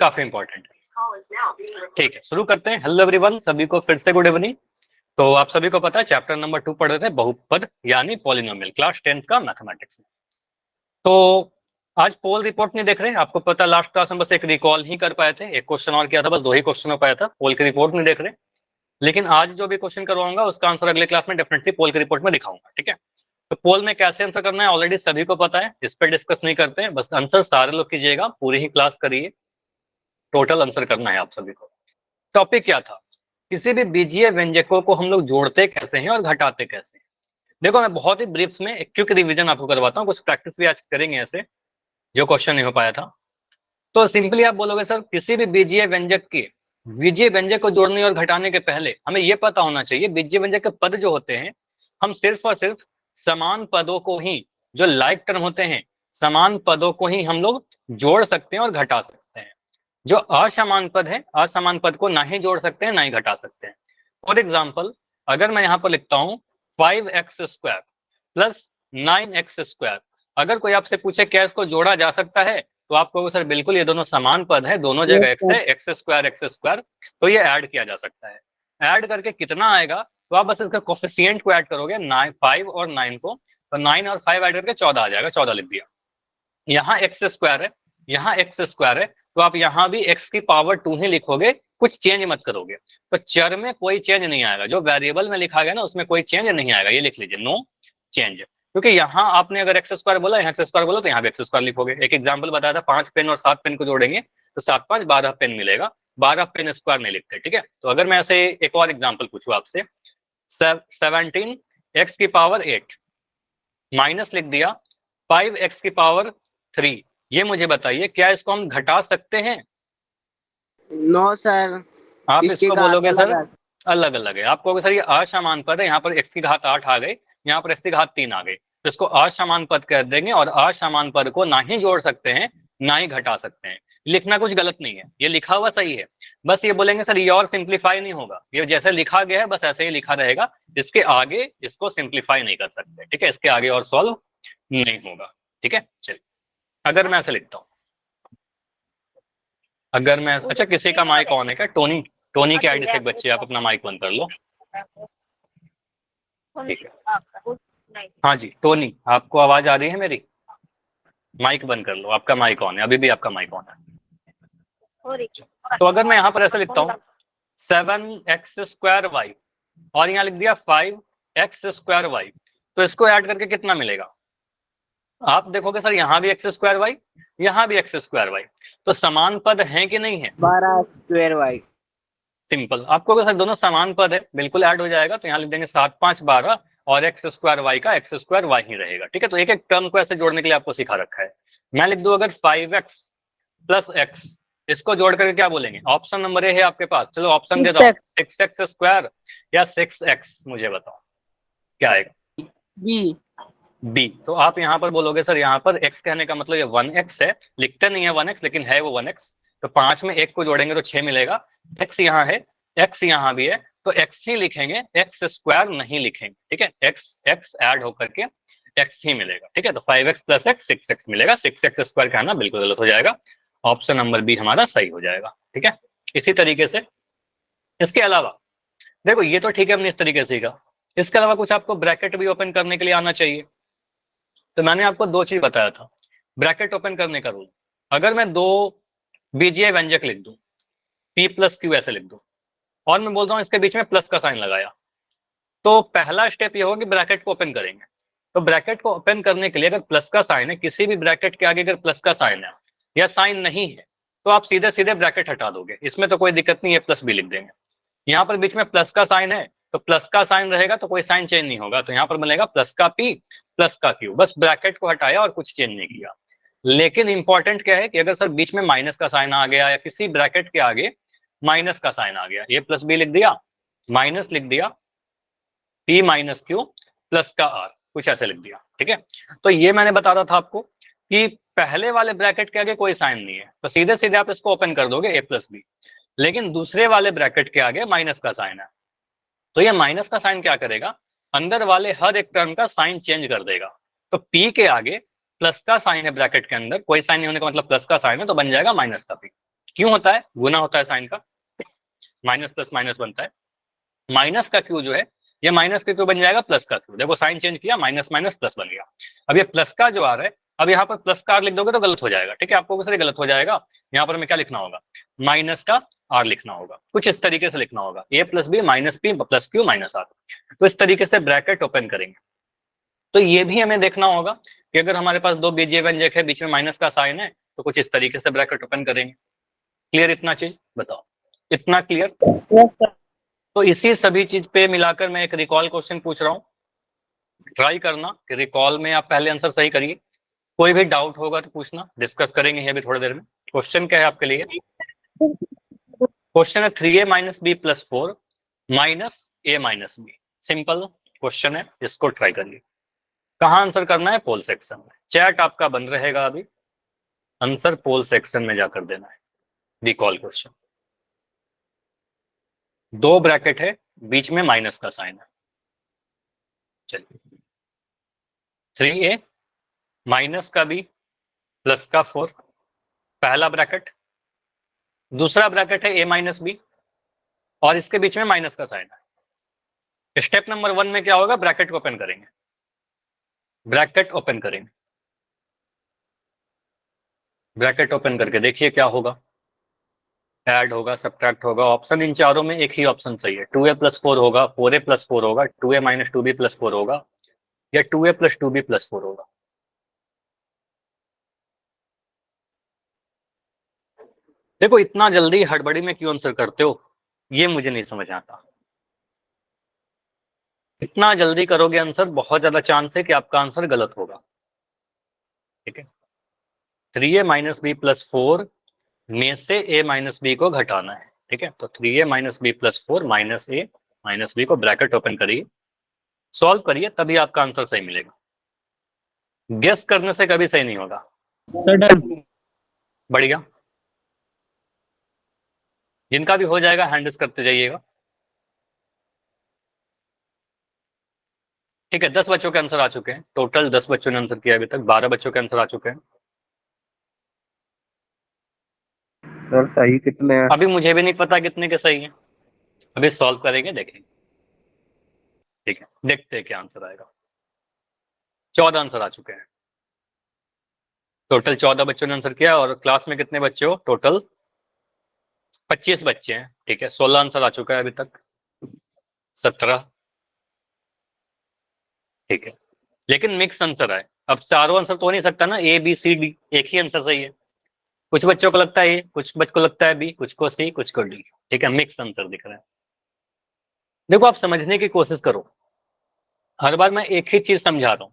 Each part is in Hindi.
काफी इंपॉर्टेंट है। ठीक है, शुरू करते हैं। हेलो एवरीवन, सभी को फिर से गुड इवनिंग। तो आप सभी को पता है चैप्टर नंबर 2 पढ़ रहे थे, बहुपद यानी पॉलिनोमियल, क्लास 10th का मैथमेटिक्स में। तो आज पोल रिपोर्ट नहीं देख रहे, आपको पता लास्ट क्लास में बस एक रिकॉल ही कर पाए थे, एक क्वेश्चन और किया था, बस 2 ही क्वेश्चन हो पाया था। पोल की रिपोर्ट नहीं देख रहे, लेकिन आज जो भी क्वेश्चन करवाऊंगा उसका आंसर अगले क्लास में डेफिनेटली पोल की रिपोर्ट में दिखाऊंगा। ठीक है, तो पोल में कैसे आंसर करना है ऑलरेडी सभी को पता है, इस पर डिस्कस नहीं करते हैं, बस आंसर सारे लोग कीजिएगा, पूरी ही क्लास करिए, टोटल आंसर करना है आप सभी को। टॉपिक क्या था, किसी भी बीजीय व्यंजकों को हम लोग जोड़ते कैसे हैं और घटाते कैसे हैं। देखो मैं बहुत ही ब्रीफ में एक क्विक रिवीजन आपको करवाता हूँ, कुछ प्रैक्टिस भी आज करेंगे ऐसे जो क्वेश्चन नहीं हो पाया था। तो सिंपली आप बोलोगे सर किसी भी बीजीय व्यंजक के बीजीय व्यंजक को जोड़ने और घटाने के पहले हमें यह पता होना चाहिए बीजीय व्यंजक के पद जो होते हैं हम सिर्फ और सिर्फ समान पदों को ही, जो लाइक टर्म होते हैं समान पदों को ही हम लोग जोड़ सकते हैं और घटा सकते हैं। जो असमान पद है, असमान पद को ना ही जोड़ सकते हैं ना ही घटा सकते हैं। फॉर एग्जाम्पल अगर मैं यहाँ पर लिखता हूँ 5x² प्लस 9x², अगर कोई आपसे पूछे क्या इसको जोड़ा जा सकता है तो आप कहोगे सर बिल्कुल ये दोनों समान पद है, दोनों जगह x है, x², तो ये ऐड किया जा सकता है। ऐड करके कितना आएगा तो आप बस इसका कोफिशिएंट को ऐड करोगे 5 और 9 को, तो 9 और 5 ऐड करके 14 आ जाएगा, 14 लिख दिया। यहाँ x² है, यहाँ x² है, तो आप यहाँ भी x की पावर 2 ही लिखोगे, कुछ चेंज मत करोगे। तो चर में कोई चेंज नहीं आएगा, जो वेरिएबल में लिखा गया ना उसमें कोई चेंज नहीं आएगा, ये लिख लीजिए नो चेंज। क्योंकि यहाँ आपने अगर x² बोला, यहाँ x² बोला, तो यहाँ भी x² लिखोगे। एक एग्जाम्पल बताया था 5 पेन और 7 पेन को जोड़ेंगे तो 7 5 12 पेन मिलेगा, 12 पेन स्क्वायर नहीं लिखते। ठीक है, तो अगर मैं ऐसे एक और एग्जाम्पल पूछूं आपसे 17x की पावर 8 माइनस लिख दिया 5x की पावर 3, ये मुझे बताइए क्या इसको हम घटा सकते हैं? No sir. आप इसको बोलोगे सर अलग अलग है, आप कहोगे सर ये असमान पद है, यहाँ पर x की घात 8 आ गई, यहाँ पर x की घात 3 आ गई, तो इसको असमान पद कह देंगे और असमान पद को ना ही जोड़ सकते हैं ना ही घटा सकते हैं। लिखना कुछ गलत नहीं है, ये लिखा हुआ सही है, बस ये बोलेंगे सर ये और सिंप्लीफाई नहीं होगा, ये जैसे लिखा गया है बस ऐसे ही लिखा रहेगा, इसके आगे इसको सिंप्लीफाई नहीं कर सकते। ठीक है, इसके आगे और सॉल्व नहीं होगा। ठीक है, चलिए अगर मैं ऐसे लिखता हूँ, अगर मैं अच्छा किसी का माइक ऑन है क्या? टोनी, टोनी के आईडी से एक बच्चे, आप अपना माइक बंद कर लो। ठीक है, हाँ जी टोनी, आपको आवाज आ रही है मेरी? माइक बंद कर लो, आपका माइक ऑन है, अभी भी आपका माइक ऑन है। तो अगर मैं यहाँ पर ऐसे लिखता हूँ 7x² y और यहाँ लिख दिया 5x² y, तो इसको ऐड करके कितना मिलेगा? आप देखोगे सर यहाँ भी x² y, यहाँ भी x² y, तो समान पद है कि नहीं है? 12² y। सिंपल, आपको सर दोनों समान पद है, बिल्कुल ऐड हो जाएगा, तो यहाँ लिख देंगे 7 5 12 और x² y का x² y ही रहेगा। ठीक है, तो एक एक टर्म को ऐसे जोड़ने के लिए आपको सिखा रखा है। मैं लिख दूं अगर 5x प्लस x, इसको जोड़ करके क्या बोलेंगे? ऑप्शन नंबर ए है आपके पास, चलो ऑप्शन दे दो, 6x² या 6x, मुझे बताओ क्या आएगा? बी। बी। तो आप यहाँ पर बोलोगे सर यहाँ पर x कहने का मतलब ये 1x है, लिखते नहीं है 1x लेकिन है वो 1x, तो 5 में 1 को जोड़ेंगे तो 6 मिलेगा। x यहाँ है, x यहाँ भी है, तो x ही लिखेंगे, x² नहीं लिखेंगे। ठीक है, x ऐड होकर के x ही मिलेगा। ठीक है, तो 5x प्लस x 6x मिलेगा, 6x² कहना बिल्कुल गलत हो जाएगा, ऑप्शन नंबर बी हमारा सही हो जाएगा। ठीक है, इसी तरीके से इसके अलावा देखो ये तो ठीक है, हमने इस तरीके से सीखा, इसके अलावा कुछ आपको ब्रैकेट भी ओपन करने के लिए आना चाहिए। तो मैंने आपको 2 चीज बताया था ब्रैकेट ओपन करने का रूल। अगर मैं 2 बीजीय व्यंजक लिख दूं p प्लस q ऐसे लिख दूं और मैं बोलता हूं इसके बीच में प्लस का साइन लगाया, तो पहला स्टेप ये होगा कि ब्रैकेट को ओपन करेंगे। तो ब्रैकेट को ओपन करने के लिए अगर प्लस का साइन है, किसी भी ब्रैकेट के आगे अगर प्लस का साइन है या साइन नहीं है तो आप सीधे सीधे ब्रैकेट हटा दोगे, इसमें तो कोई दिक्कत नहीं है, प्लस भी लिख देंगे। यहाँ पर बीच में प्लस का साइन है तो प्लस का साइन रहेगा तो कोई साइन चेंज नहीं होगा, तो यहाँ पर बनेगा प्लस का p प्लस का q, बस ब्रैकेट को हटाया और कुछ चेंज नहीं किया। लेकिन इंपॉर्टेंट क्या है कि अगर सर बीच में माइनस का साइन आ गया या किसी ब्रैकेट के आगे माइनस का साइन आ गया, ये प्लस b लिख दिया, माइनस लिख दिया, p माइनस q प्लस का r, कुछ ऐसे लिख दिया। ठीक है, तो ये मैंने बता रहा था आपको कि पहले वाले ब्रैकेट के आगे कोई साइन नहीं है तो सीधे सीधे आप इसको ओपन कर दोगे a प्लस बी, लेकिन दूसरे वाले ब्रैकेट के आगे माइनस का साइन है, तो ये माइनस का साइन क्या करेगा? अंदर वाले हर एक टर्म का साइन चेंज कर देगा। तो p के आगे प्लस का साइन है ब्रैकेट के अंदर, कोई साइन नहीं होने का मतलब प्लस का साइन है, तो बन जाएगा माइनस का p। क्यों होता है? गुना होता है साइन का, माइनस प्लस माइनस बनता है, माइनस का क्यू जो है ये माइनस का क्यू बन जाएगा प्लस का क्यू। देखो साइन चेंज किया, माइनस माइनस प्लस बन गया। अब ये प्लस का जो आ रहा है, अब यहाँ पर प्लस का आर लिख दोगे तो गलत हो जाएगा, ठीक है, आपको सर गलत हो जाएगा। यहाँ पर हमें क्या लिखना होगा? माइनस का आर लिखना होगा, कुछ इस तरीके से लिखना होगा, A plus B minus P plus Q minus R. तो इस तरीके से ब्रैकेट ओपन करेंगे। तो ये भी हमें देखना होगा कि अगर हमारे पास दो बीजीय व्यंजक है, बीच में माइनस का साइन है, तो कुछ इस तरीके से ब्रैकेट ओपन करेंगे। क्लियर इतना चीज? बताओ, इतना क्लियर? Yes, sir. तो इसी सभी चीज पे मिलाकर मैं एक रिकॉल क्वेश्चन पूछ रहा हूँ, ट्राई करना कि रिकॉल में आप पहले आंसर सही करिए। कोई भी डाउट होगा तो पूछना, डिस्कस करेंगे अभी थोड़ी देर में। क्वेश्चन क्या है आपके लिए? क्वेश्चन है 3a minus B plus 4 minus A minus B. Simple question है, इसको ट्राई करिए। कहाँ आंसर करना है? पोल सेक्शन में। चैट आपका बंद रहेगा अभी, आंसर पोल सेक्शन में जाकर देना है। रिकॉल क्वेश्चन, दो ब्रैकेट है, बीच में माइनस का साइन है। चलिए, 3a माइनस का बी प्लस का 4, पहला ब्रैकेट। दूसरा ब्रैकेट है a माइनस बी और इसके बीच में माइनस का साइन है। स्टेप नंबर 1 में क्या होगा? ब्रैकेट को ओपन करेंगे, ब्रैकेट ओपन करेंगे। ब्रैकेट ओपन करके देखिए क्या होगा, ऐड होगा, सब्ट्रैक्ट होगा। ऑप्शन इन चारों में एक ही ऑप्शन सही है, 2a प्लस 4 होगा, 4a प्लस 4 होगा, 2a माइनस 2b प्लस 4 होगा, या 2a प्लस 2b प्लस 4 होगा। देखो इतना जल्दी हड़बड़ी में क्यों आंसर करते हो, ये मुझे नहीं समझ आता। इतना जल्दी करोगे आंसर, बहुत ज्यादा चांस है कि आपका आंसर गलत होगा। ठीक है, 3a माइनस बी प्लस 4 में से a माइनस बी को घटाना है। ठीक है, तो 3a minus B plus 4 minus A minus B को ब्रैकेट ओपन करिए, सॉल्व करिए, तभी आपका आंसर सही मिलेगा। गेस करने से कभी सही नहीं होगा। बढ़िया, जिनका भी हो जाएगा हैंडल्स करते जाइएगा। ठीक है, 10 बच्चों के आंसर आ चुके हैं, टोटल 10 बच्चों ने आंसर किया अभी तक, 12 बच्चों के आंसर आ चुके हैं। सर सही कितने हैं? अभी मुझे भी नहीं पता कितने के सही हैं, अभी सॉल्व करेंगे, देखेंगे। ठीक है, देखते हैं क्या आंसर आएगा। 14 आंसर आ चुके हैं, टोटल 14 बच्चों ने आंसर किया। और क्लास में कितने बच्चे हो? टोटल 25 बच्चे हैं। ठीक है, 16 आंसर आ चुका है अभी तक, 17। ठीक है, लेकिन मिक्स आंसर है। अब चारों आंसर तो हो नहीं सकता ना, ए बी सी डी, एक ही आंसर सही है। कुछ बच्चों को लगता है ए, कुछ बच्चों को लगता है बी, कुछ को सी, कुछ को डी। ठीक है, मिक्स आंसर दिख रहा है। देखो आप समझने की कोशिश करो, हर बार मैं एक ही चीज समझा रहा हूँ।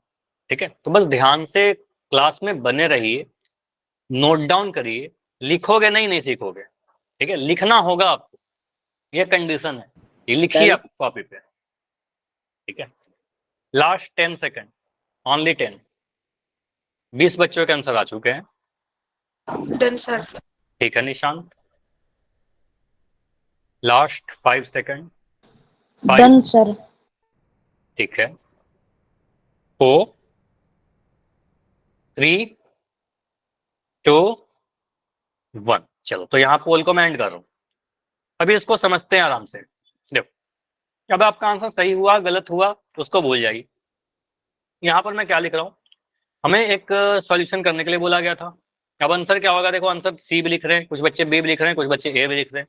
ठीक है, तो बस ध्यान से क्लास में बने रहिए, नोट डाउन करिए। लिखोगे नहीं सीखोगे। ठीक है, लिखना होगा आपको, ये कंडीशन है, ये लिखिए आप कॉपी पे। ठीक है, लास्ट 10 सेकेंड, ओनली 10। 20 बच्चों के आंसर आ चुके हैं। Done sir. ठीक है Nishant, last 5 second. Done sir. ठीक है, 4 3 2 1। चलो, तो यहाँ पोल को मैं एंड कर रहा हूँ। अभी इसको समझते हैं आराम से। देखो, अब आपका आंसर सही हुआ गलत हुआ उसको भूल जाइए। यहाँ पर मैं क्या लिख रहा हूँ, हमें एक सॉल्यूशन करने के लिए बोला गया था। अब आंसर क्या होगा? देखो आंसर सी भी लिख रहे हैं, कुछ बच्चे बी भी लिख रहे हैं, कुछ बच्चे ए भी लिख रहे हैं।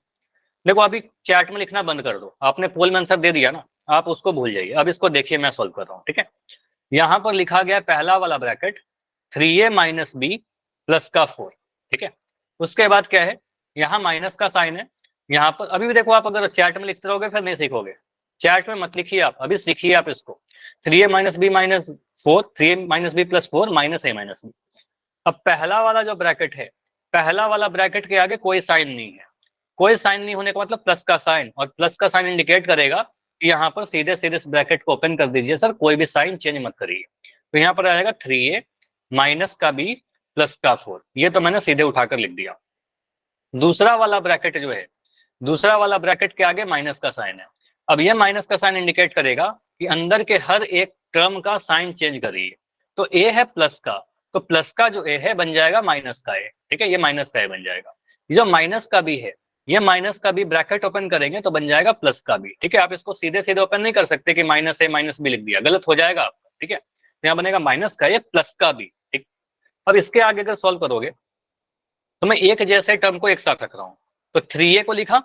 देखो अभी चैट में लिखना बंद कर दो, आपने पोल में आंसर दे दिया ना, आप उसको भूल जाइए। अब इसको देखिए, मैं सॉल्व कर रहा हूँ। ठीक है, यहाँ पर लिखा गया पहला वाला bracket 3a minus B plus का 4। ठीक है, उसके बाद क्या है, यहाँ माइनस का साइन है। यहाँ पर अभी भी देखो, आप अगर चैट में लिखते रहोगे फिर नहीं सीखोगे। चैट में मत लिखिए आप, अभी सीखिए आप इसको। 3a minus B minus 4, 3a minus B plus 4 minus A minus B. अब पहला वाला जो ब्रैकेट है, पहला वाला ब्रैकेट के आगे कोई साइन नहीं है। कोई साइन नहीं होने का मतलब प्लस का साइन, और प्लस का साइन इंडिकेट करेगा कि यहाँ पर सीधे सीधे इस ब्रैकेट को ओपन कर दीजिए सर, कोई भी साइन चेंज मत करिए। तो यहाँ पर आएगा 3a माइनस का बी प्लस का 4, ये तो मैंने सीधे उठाकर लिख दिया। दूसरा वाला ब्रैकेट जो है, दूसरा वाला ब्रैकेट के आगे माइनस का साइन है। अब ये माइनस का साइन इंडिकेट करेगा कि अंदर के हर एक टर्म का साइन चेंज करिए। तो ए है प्लस का, तो प्लस का जो ए है बन जाएगा माइनस का ए। ठीक है, ये माइनस का ए बन जाएगा। ये जो माइनस का भी है, ये माइनस का भी ब्रैकेट ओपन करेंगे तो बन जाएगा प्लस का भी। ठीक है, आप इसको सीधे सीधे ओपन नहीं कर सकते कि माइनस ए माइनस बी लिख दिया, गलत हो जाएगा आपका। ठीक है, तो यहाँ बनेगा माइनस का ए प्लस का बी। ठीक, अब इसके आगे अगर सॉल्व करोगे तो मैं एक जैसे टर्म को एक साथ रख रहा हूँ, तो 3a को लिखा,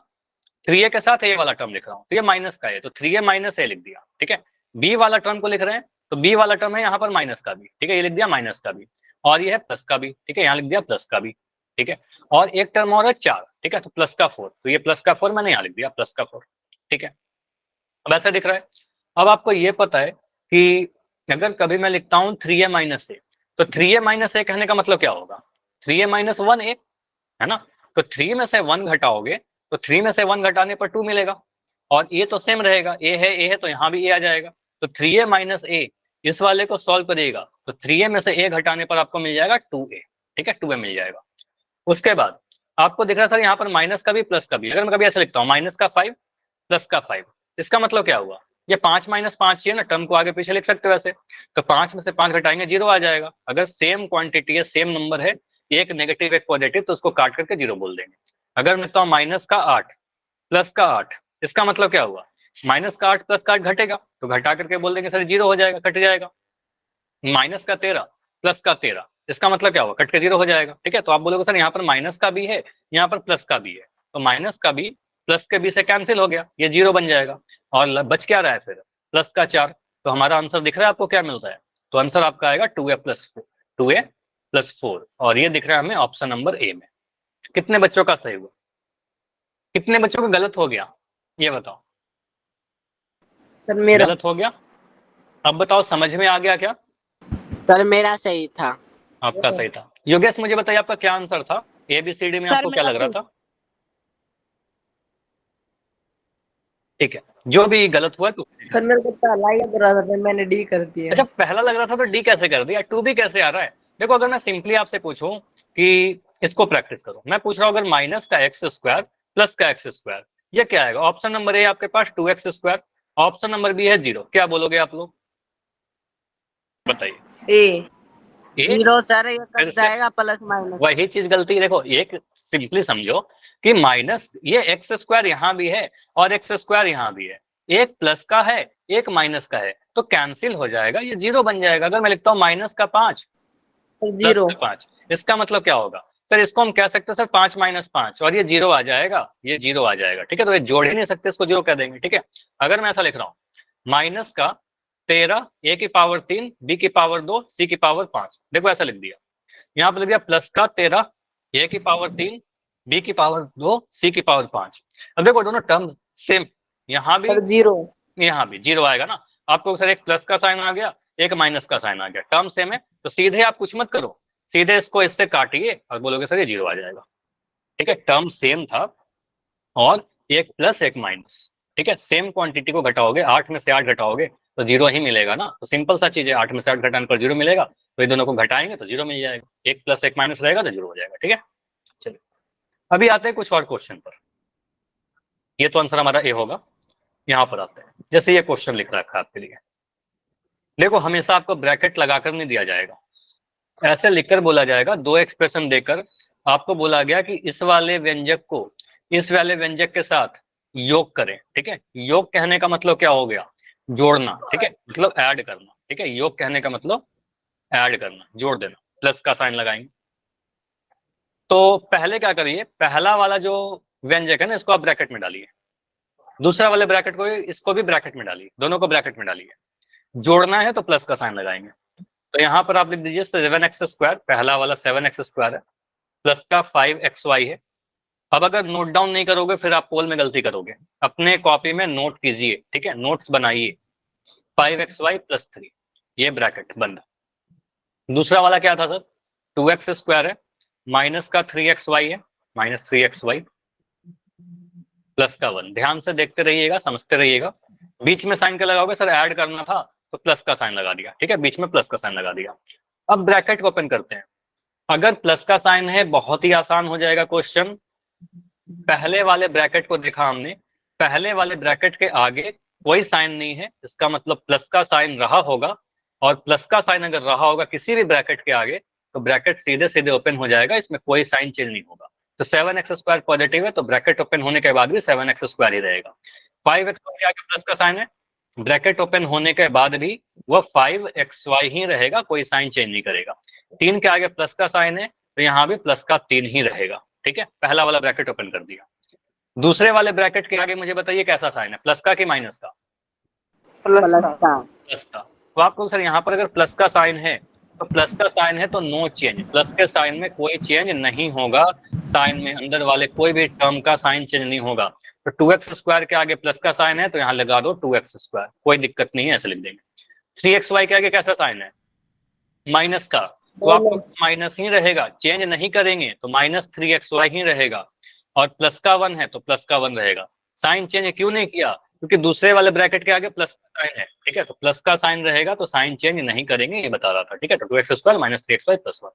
3a के साथ ए वाला टर्म लिख रहा हूँ, तो ये माइनस का है तो 3a माइनस ए लिख दिया। ठीक है, बी वाला टर्म को लिख रहे हैं तो बी वाला टर्म है यहाँ पर माइनस का भी। ठीक है, ये लिख दिया माइनस का भी, और ये है प्लस का भी। ठीक है, यहाँ लिख दिया प्लस का भी। ठीक है, और एक टर्म और है 4। ठीक है, तो प्लस का 4, तो ये प्लस का 4 मैंने यहाँ लिख दिया प्लस का 4। ठीक है, अब ऐसा दिख रहा है। अब आपको ये पता है कि अगर कभी मैं लिखता हूँ 3a माइनस ए, तो 3a माइनस ए कहने का मतलब क्या होगा, 3a माइनस 1a है ना। तो 3 में से 1 घटाओगे तो 3 में से 1 घटाने पर 2 मिलेगा, और ए तो सेम रहेगा, ए है तो यहाँ भी ए आ जाएगा। तो 3a माइनस ए इस वाले को सॉल्व करिएगा तो 3a में से ए घटाने पर आपको मिल जाएगा 2a। ठीक है, 2a मिल जाएगा। उसके बाद आपको दिख रहा है सर यहाँ पर माइनस का भी प्लस का भी, अगर मैं कभी ऐसे लिखता हूँ माइनस का 5 प्लस का 5, इसका मतलब क्या हुआ, ये 5 माइनस 5 ही है ना, टर्म को आगे पीछे लिख सकते हो वैसे, तो 5 में से 5 घटाएंगे 0 आ जाएगा। अगर सेम क्वांटिटी है सेम नंबर है, एक नेगेटिव एक पॉजिटिव, तो उसको काट करके 0 बोल देंगे। अगर मैं लिखता हूँ माइनस का 8 प्लस का 8, इसका मतलब क्या हुआ, माइनस का 8 प्लस का 8 घटेगा, तो घटा करके बोल देंगे सर 0 हो जाएगा, कट जाएगा। माइनस का 13 प्लस का 13, इसका मतलब क्या हुआ, कट के 0 हो जाएगा। ठीक है, तो आप बोलोगे सर यहाँ पर माइनस का भी है यहाँ पर प्लस का भी है, तो माइनस का भी प्लस के बी से कैंसिल हो गया, ये 0 बन जाएगा, और बच क्या रहा है फिर प्लस का 4। तो हमारा आंसर दिख रहा है आपको क्या मिलता है, तो आंसर आपका आएगा 2a प्लस 4, 2a प्लस 4, और ये दिख रहा है हमें ऑप्शन नंबर ए में। कितने बच्चों का सही हुआ, कितने बच्चों का गलत हो गया, ये बताओ। सर मेरा, गलत हो गया, अब बताओ समझ में आ गया क्या। सर मेरा सही था। आपका सही था। योगेश मुझे बताइए आपका क्या आंसर था, ABCD में आपको क्या लग रहा था। ठीक है, जो भी गलत हुआ तो सर मेरे को पहला ही लग रहा था, मैंने डी कर दिया। अच्छा, पहला लग रहा था तो डी कैसे कर दिया, 2 भी कैसे आ रहा है। देखो अगर मैं सिंपली आपसे पूछूं कि इसको प्रैक्टिस करो, मैं पूछ रहा हूं अगर माइनस का एक्स स्क्वायर प्लस का एक्स स्क्वायर, ये क्या आएगा। ऑप्शन नंबर ए आपके पास 2x square, option number B है 0, क्या बोलोगे आप लोग बताइए। ए ए 0 सर, ये फिर कट से जाएगा प्लस माइनस। वही चीज गलती, देखो एक सिंपली समझो कि माइनस ये एक्स स्क्वायर यहाँ भी है और एक्स स्क्वायर यहाँ भी है, एक प्लस का है एक माइनस का है, तो कैंसिल हो जाएगा, ये 0 बन जाएगा। अगर मैं लिखता हूँ माइनस का 5 0 5, इसका मतलब क्या होगा सर, इसको हम कह सकते हैं सर 5 माइनस 5, और ये 0 आ जाएगा, ये 0 आ जाएगा। ठीक है, तो ये जोड़ ही नहीं सकते, इसको 0 कह देंगे। ठीक है, अगर मैं ऐसा लिख रहा हूँ माइनस का 13 a की पावर 3 b की पावर 2 c की पावर 5, देखो ऐसा लिख दिया। यहाँ पर लिख दिया प्लस का 13 a की पावर 3 b की पावर 2 c की पावर 5। अब देखो दोनों टर्म सेम, यहाँ भी 0 यहाँ भी 0 आएगा ना। आपको सर एक प्लस का साइन आ गया एक माइनस का साइन आ गया, टर्म सेम है, तो सीधे आप कुछ मत करो, सीधे इसको इससे काटिए और बोलोगे सर ये 0 आ जाएगा। ठीक है, टर्म सेम था और एक प्लस एक माइनस। ठीक है, सेम क्वांटिटी को घटाओगे, 8 में से 8 घटाओगे तो 0 ही मिलेगा ना, तो सिंपल सा चीज है, 8 में से 8 घटाने पर 0 मिलेगा, तो ये दोनों को घटाएंगे तो 0 मिल जाएगा, एक प्लस एक माइनस रहेगा तो 0 हो जाएगा। ठीक है, चलिए अभी आते हैं कुछ और क्वेश्चन पर। ये तो आंसर हमारा ए होगा। यहाँ पर आते हैं, जैसे ये क्वेश्चन लिख रखा है आपके लिए, देखो हमेशा आपको ब्रैकेट लगाकर नहीं दिया जाएगा, ऐसे लिखकर बोला जाएगा, दो एक्सप्रेशन देकर आपको बोला गया कि इस वाले व्यंजक को इस वाले व्यंजक के साथ योग करें। ठीक है, योग कहने का मतलब क्या हो गया, जोड़ना। ठीक है, मतलब ऐड करना। ठीक है, योग कहने का मतलब ऐड करना, जोड़ देना, प्लस का साइन लगाएंगे। तो पहले क्या करिए, पहला वाला जो व्यंजक है ना इसको आप ब्रैकेट में डालिए, दूसरा वाले ब्रैकेट को इसको भी ब्रैकेट में डालिए, दोनों को ब्रैकेट में डालिए। जोड़ना है तो प्लस का साइन लगाएंगे, तो यहाँ पर आप लिख दीजिए 7x स्क्वायर, पहला वाला 7x स्क्वायर है, प्लस का 5xy है। अब अगर नोट डाउन नहीं करोगे फिर आप पोल में गलती करोगे, अपने कॉपी में नोट कीजिए। ठीक है, नोट्स बनाइए, 5xy प्लस 3, ये ब्रैकेट बंद। दूसरा वाला क्या था सर, 2x स्क्वायर है, माइनस का 3xy है, माइनस 3xy प्लस का 1। ध्यान से देखते रहिएगा, समझते रहिएगा। बीच में साइन क्या लगाओगे सर, ऐड करना था तो प्लस का साइन लगा दिया। ठीक है, बीच में प्लस का साइन लगा दिया। अब ब्रैकेट को ओपन करते हैं, अगर प्लस का साइन है बहुत ही आसान हो जाएगा क्वेश्चन। पहले वाले ब्रैकेट को देखा हमने, पहले वाले ब्रैकेट के आगे कोई साइन नहीं है, इसका मतलब प्लस का साइन रहा होगा, और प्लस का साइन अगर रहा होगा किसी भी ब्रैकेट के आगे तो ब्रैकेट सीधे सीधे ओपन हो जाएगा, इसमें कोई साइन चेंज नहीं होगा। तो 7x² पॉजिटिव है तो ब्रैकेट ओपन होने के बाद भी 7x² ही रहेगा। 5xy के आगे प्लस का साइन है, ब्रैकेट ओपन होने के बाद भी वो 5xy ही रहेगा, कोई साइन चेंज नहीं करेगा। 3 के आगे प्लस का साइन है तो यहाँ भी प्लस का 3 ही रहेगा। ठीक है, पहला वाला ब्रैकेट ओपन कर दिया। दूसरे वाले ब्रैकेट के आगे मुझे बताइए कैसा साइन है, प्लस का कि माइनस का? प्लस का। प्लस का। तो आपको सर यहाँ पर अगर प्लस का साइन है तो प्लस का साइन है तो नो चेंज, प्लस के साइन में कोई चेंज नहीं होगा, साइन में अंदर वाले कोई भी टर्म का साइन चेंज नहीं होगा। तो 2x² के आगे प्लस का साइन है तो यहाँ लगा दो 2x², कोई दिक्कत नहीं है, ऐसे लिख देंगे। 3xy के आगे कैसा साइन है, माइनस का, तो आपको माइनस ही रहेगा, चेंज नहीं करेंगे तो -3xy ही रहेगा। और प्लस का 1 है तो प्लस का 1 रहेगा। साइन चेंज क्यों नहीं किया, क्योंकि दूसरे वाले ब्रैकेट के आगे प्लस का साइन है। ठीक है, तो प्लस का साइन रहेगा तो साइन चेंज नहीं करेंगे, ये बता रहा था। ठीक है, तो 2x² -3xy + 1।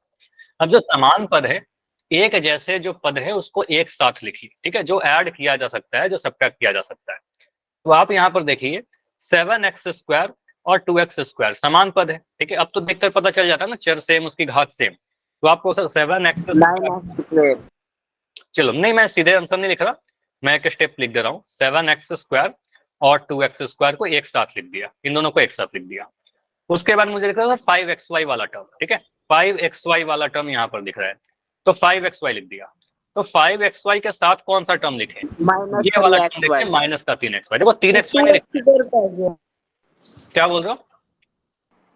अब जो समान पद है, एक जैसे जो पद है उसको एक साथ लिखिए। ठीक है, जो ऐड किया जा सकता है, जो सब्ट्रैक्ट किया जा सकता है। तो आप यहाँ पर देखिए 7x² और 2x² समान पद है। ठीक है, अब तो देखकर पता चल जाता है ना, चर सेम उसकी घात सेम। तो आपको सर 7x², चलो नहीं मैं सीधे आंसर नहीं लिख रहा, मैं एक स्टेप लिख दे रहा हूँ। 7x² और 2x² को एक साथ लिख दिया, इन दोनों को एक साथ लिख दिया। उसके बाद मुझे लिख रहा था 5xy वाला टर्म। ठीक है, 5xy वाला टर्म यहाँ पर दिख रहा है तो 5xy लिख दिया। तो 5xy के साथ कौन सा टर्म लिखे, ये वाला टर्म लिखे, माइनस का 3xy। देखो 3xy नहीं लिखा, क्या बोल रहे हो,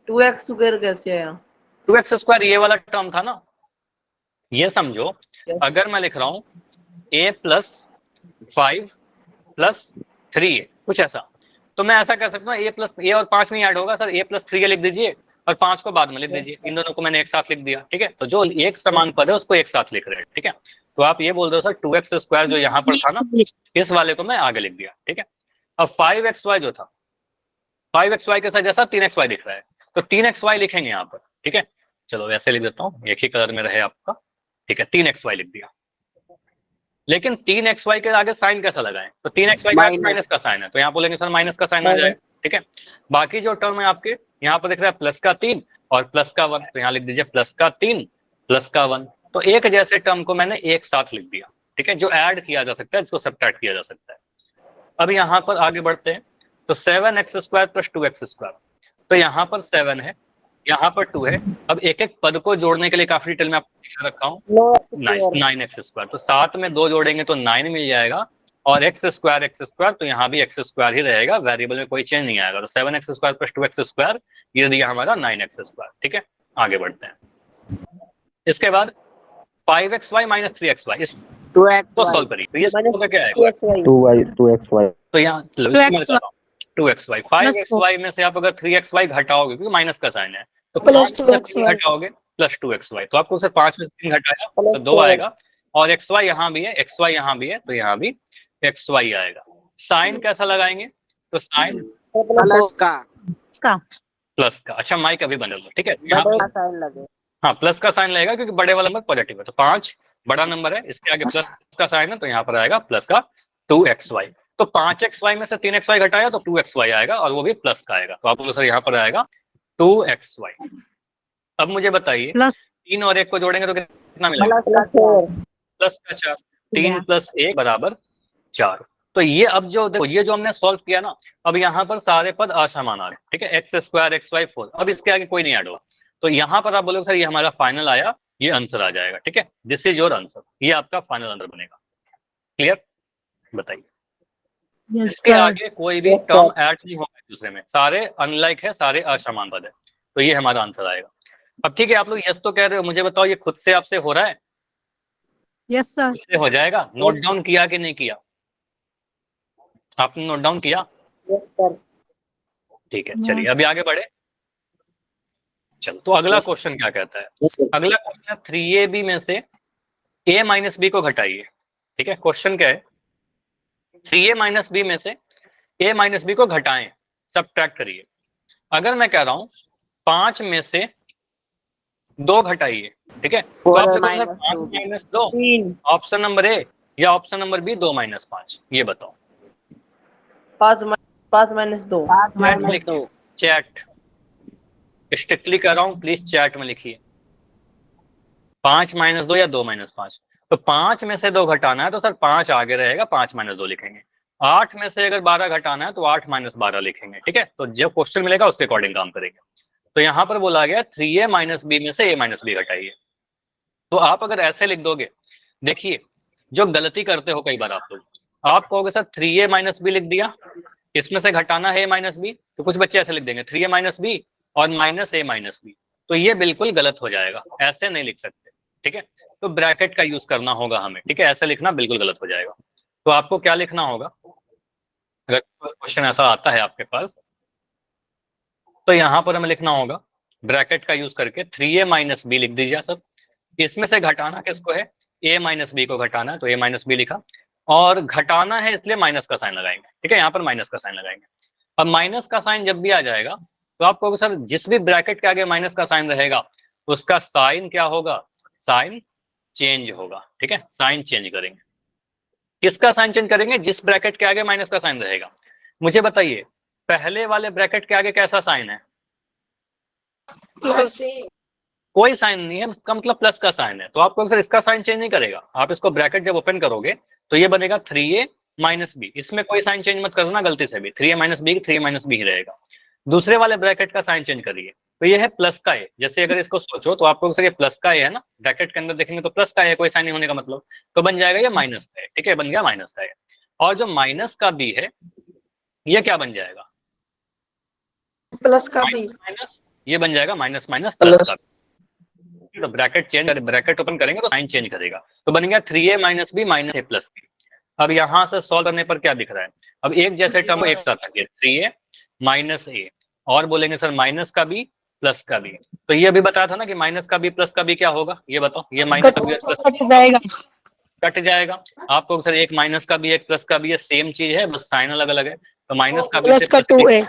2x² कैसे आया? 2x² ये वाला टर्म था ना, ये समझो। अगर मैं लिख रहा हूँ a + 5 + 3a, कुछ ऐसा, तो मैं ऐसा कर सकता हूँ a और 5 में ऐड होगा सर, a + 3a लिख दीजिए और 5 को बाद में लिख दीजिए। इन दोनों को मैंने एक साथ लिख दिया। ठीक है, तो जो एक समान पद है उसको एक साथ लिख रहे हैं। ठीक है, तो आप ये बोल रहे हो सर 2x² जो यहाँ पर था ना, इस वाले को मैं आगे लिख दिया। ठीक है, अब 5xy जो था, 5xy के साथ जैसा 3xy दिख रहा है तो 3xy लिखेंगे यहाँ पर। ठीक है, चलो वैसे लिख देता हूँ, एक ही कलर में रहे आपका। ठीक है, 3xy लिख दिया। लेकिन 3xy के आगे साइन कैसा लगाएं, तो 3xy के आगे माइनस का साइन है तो यहाँ बोलेंगे सर माइनस का साइन आ जाएगा। ठीक है, बाकी जो टर्म है आपके यहाँ पर दिख रहा है प्लस का 3 और प्लस का 1, तो यहाँ लिख दीजिए प्लस का 3 प्लस का 1। तो एक जैसे टर्म को मैंने एक साथ लिख दिया। ठीक है, जो ऐड किया जा सकता है जिसको सब्ट्रैक्ट किया जा सकता है। अब यहाँ पर आगे बढ़ते हैं, तो 7x² + 2x², तो यहाँ पर 7 है, यहाँ पर 2 है। अब एक एक पद को जोड़ने के लिए काफी डिटेल में आपको लिखा रखा हूँ। 9x², तो 7 में 2 जोड़ेंगे तो 9 मिल जाएगा, और x² तो यहाँ भी x² ही रहेगा, वेरिएबल में कोई चेंज नहीं आएगा। तो 7x² + 2x², ये दिया हमारा 9x²। ठीक है, आगे बढ़ते हैं। इसके बाद 5xy - 3xy, इसको सॉल्व करिए, तो ये क्या आएगा, 2xy। तो यहाँ 2xy 5xy में से आप अगर 3xy घटाओगे, क्योंकि माइनस का साइन है, तो +2xy घटाओगे +2xy, तो आपको सिर्फ 5 में से 3 घटाया तो 2 आएगा। और xy यहाँ भी है, xy यहाँ भी है, तो यहाँ भी xy आएगा। साइन कैसा लगाएंगे, तो साइन प्लस प्लस का। अच्छा माइक अभी बंद लो। ठीक है, यहाँ पर साइन लगे। हाँ प्लस का साइन लगेगा क्योंकि बड़े वाला नंबर पॉजिटिव है, तो 5 बड़ा नंबर है, इसके आगे प्लस का साइन है तो यहाँ पर आएगा प्लस का 2xy। तो 5xy में से 3xy घटाया तो 2xy आएगा, और वो भी प्लस का आएगा, तो आपको सर यहाँ पर आएगा 2xy। अब मुझे बताइए 3 और 1 को जोड़ेंगे तो कितना मिलेगा, प्लस का 4, 3 + 1 = 4। तो ये अब जो देखो, ये जो हमने सॉल्व किया ना, अब यहाँ पर सारे पद असमान आ रहे हैं। ठीक है, x² xy 4, अब इसके आगे कोई नहीं ऐड होगा, तो यहाँ पर आप बोलोगे सर ये हमारा फाइनल आया, ये आंसर आ जाएगा। ठीक है, दिस इज योर आंसर, ये आपका फाइनल आंसर बनेगा। क्लियर, बताइए। इसके आगे कोई भी टर्म ऐड नहीं होगा एक दूसरे में, सारे अनलाइक है, सारे असमान पद है, तो ये हमारा आंसर आएगा। अब ठीक है, आप लोग यस तो कह रहे हो, मुझे बताओ ये खुद से आपसे हो रहा है? Yes sir. इससे हो जाएगा। नोट डाउन किया कि नहीं किया, आपने नोट डाउन किया? ठीक है, चलिए अभी आगे बढ़े। चलो, तो अगला क्वेश्चन क्या कहता है, अगला क्वेश्चन है 3ab में से a - b को घटाइए। ठीक है, क्वेश्चन क्या है, 3a - b में से a - b को घटाएं, सब्ट्रैक्ट करिए। अगर मैं कह रहा हूं 5 में से 2 घटाइए, ठीक है, तो आप देखो 5 - 2, ऑप्शन नंबर ए या ऑप्शन नंबर बी 2 - 5, ये बताओ। 5 - 2 चैट स्ट्रिक्टली कर रहा हूँ, प्लीज चैट में लिखिए 5 - 2 या 2 - 5। तो 5 में से 2 घटाना है तो सर 5 आगे रहेगा, 5 - 2 लिखेंगे। 8 में से अगर 12 घटाना है तो 8 - 12 लिखेंगे। ठीक है, तो जो क्वेश्चन मिलेगा उसके अकॉर्डिंग काम करेंगे। तो यहाँ पर बोला गया 3a - b में से a - b घटाइए। तो आप अगर ऐसे लिख दोगे, देखिए जो गलती करते हो कई बार आप लोग, आप कहोगे सर 3a - b लिख दिया, इसमें से घटाना है a - b, तो कुछ बच्चे ऐसे लिख देंगे 3a - b और -a - b, तो ये बिल्कुल गलत हो जाएगा, ऐसे नहीं लिख सकते। ठीक है, तो ब्रैकेट का यूज करना होगा हमें। ठीक है, ऐसे लिखना बिल्कुल गलत हो जाएगा। तो आपको क्या लिखना होगा, अगर क्वेश्चन ऐसा आता है आपके पास, तो यहाँ पर हमें लिखना होगा ब्रैकेट का यूज करके 3a - b लिख दीजिए सर। इसमें से घटाना किसको है, a - b को घटाना है, तो a - b लिखा, और घटाना है इसलिए माइनस का साइन लगाएंगे। ठीक है, यहाँ पर माइनस का साइन लगाएंगे। अब माइनस का साइन जब भी आ जाएगा तो आप कहोगे सर जिस भी ब्रैकेट के आगे माइनस का साइन रहेगा उसका साइन क्या होगा, साइन चेंज होगा। ठीक है, साइन चेंज करेंगे। किसका साइन चेंज करेंगे, जिस ब्रैकेट के आगे माइनस का साइन रहेगा। मुझे बताइए पहले वाले ब्रैकेट के आगे कैसा साइन है, प्लस कोई साइन नहीं है, इसका मतलब प्लस का साइन है। तो आपको सर इसका साइन चेंज नहीं करेगा, आप इसको ब्रैकेट जब ओपन करोगे तो ये बनेगा 3a - b, इसमें कोई साइन चेंज मत करना गलती से भी, 3a - b 3a - b ही रहेगा। दूसरे वाले ब्रैकेट का साइन चेंज करिए, तो ये है प्लस का ए। जैसे अगर इसको सोचो तो आपको सर ये प्लस का ए है ना, ब्रैकेट के अंदर देखेंगे तो प्लस का ए, कोई साइन नहीं होने का मतलब, तो बन जाएगा ये माइनस का ए। ठीक है, बन गया माइनस का ए। और जो माइनस का बी है ये क्या बन जाएगा, प्लस का भी माइनस, ये बन जाएगा माइनस माइनस प्लस का। तो ब्रैकेट चेंज, ब्रैकेट ओपन करेंगे तो साइन चेंज करेगा, तो बन गया 3a - b - a + b। अब यहां से सॉल्व करने पर क्या दिख रहा है, अब एक जैसे टर्म एक साथ है 3a - a, और बोलेंगे सर माइनस का b प्लस का b। तो ये अभी बताया था ना कि माइनस का b प्लस का b क्या होगा, ये बताओ। ये माइनस का b प्लस जाएगा। कट जाएगा। आपको सर एक माइनस का b एक प्लस का b, ये सेम चीज है, बस साइन अलग अलग है। तो माइनस का b से प्लस का प्लस 2a,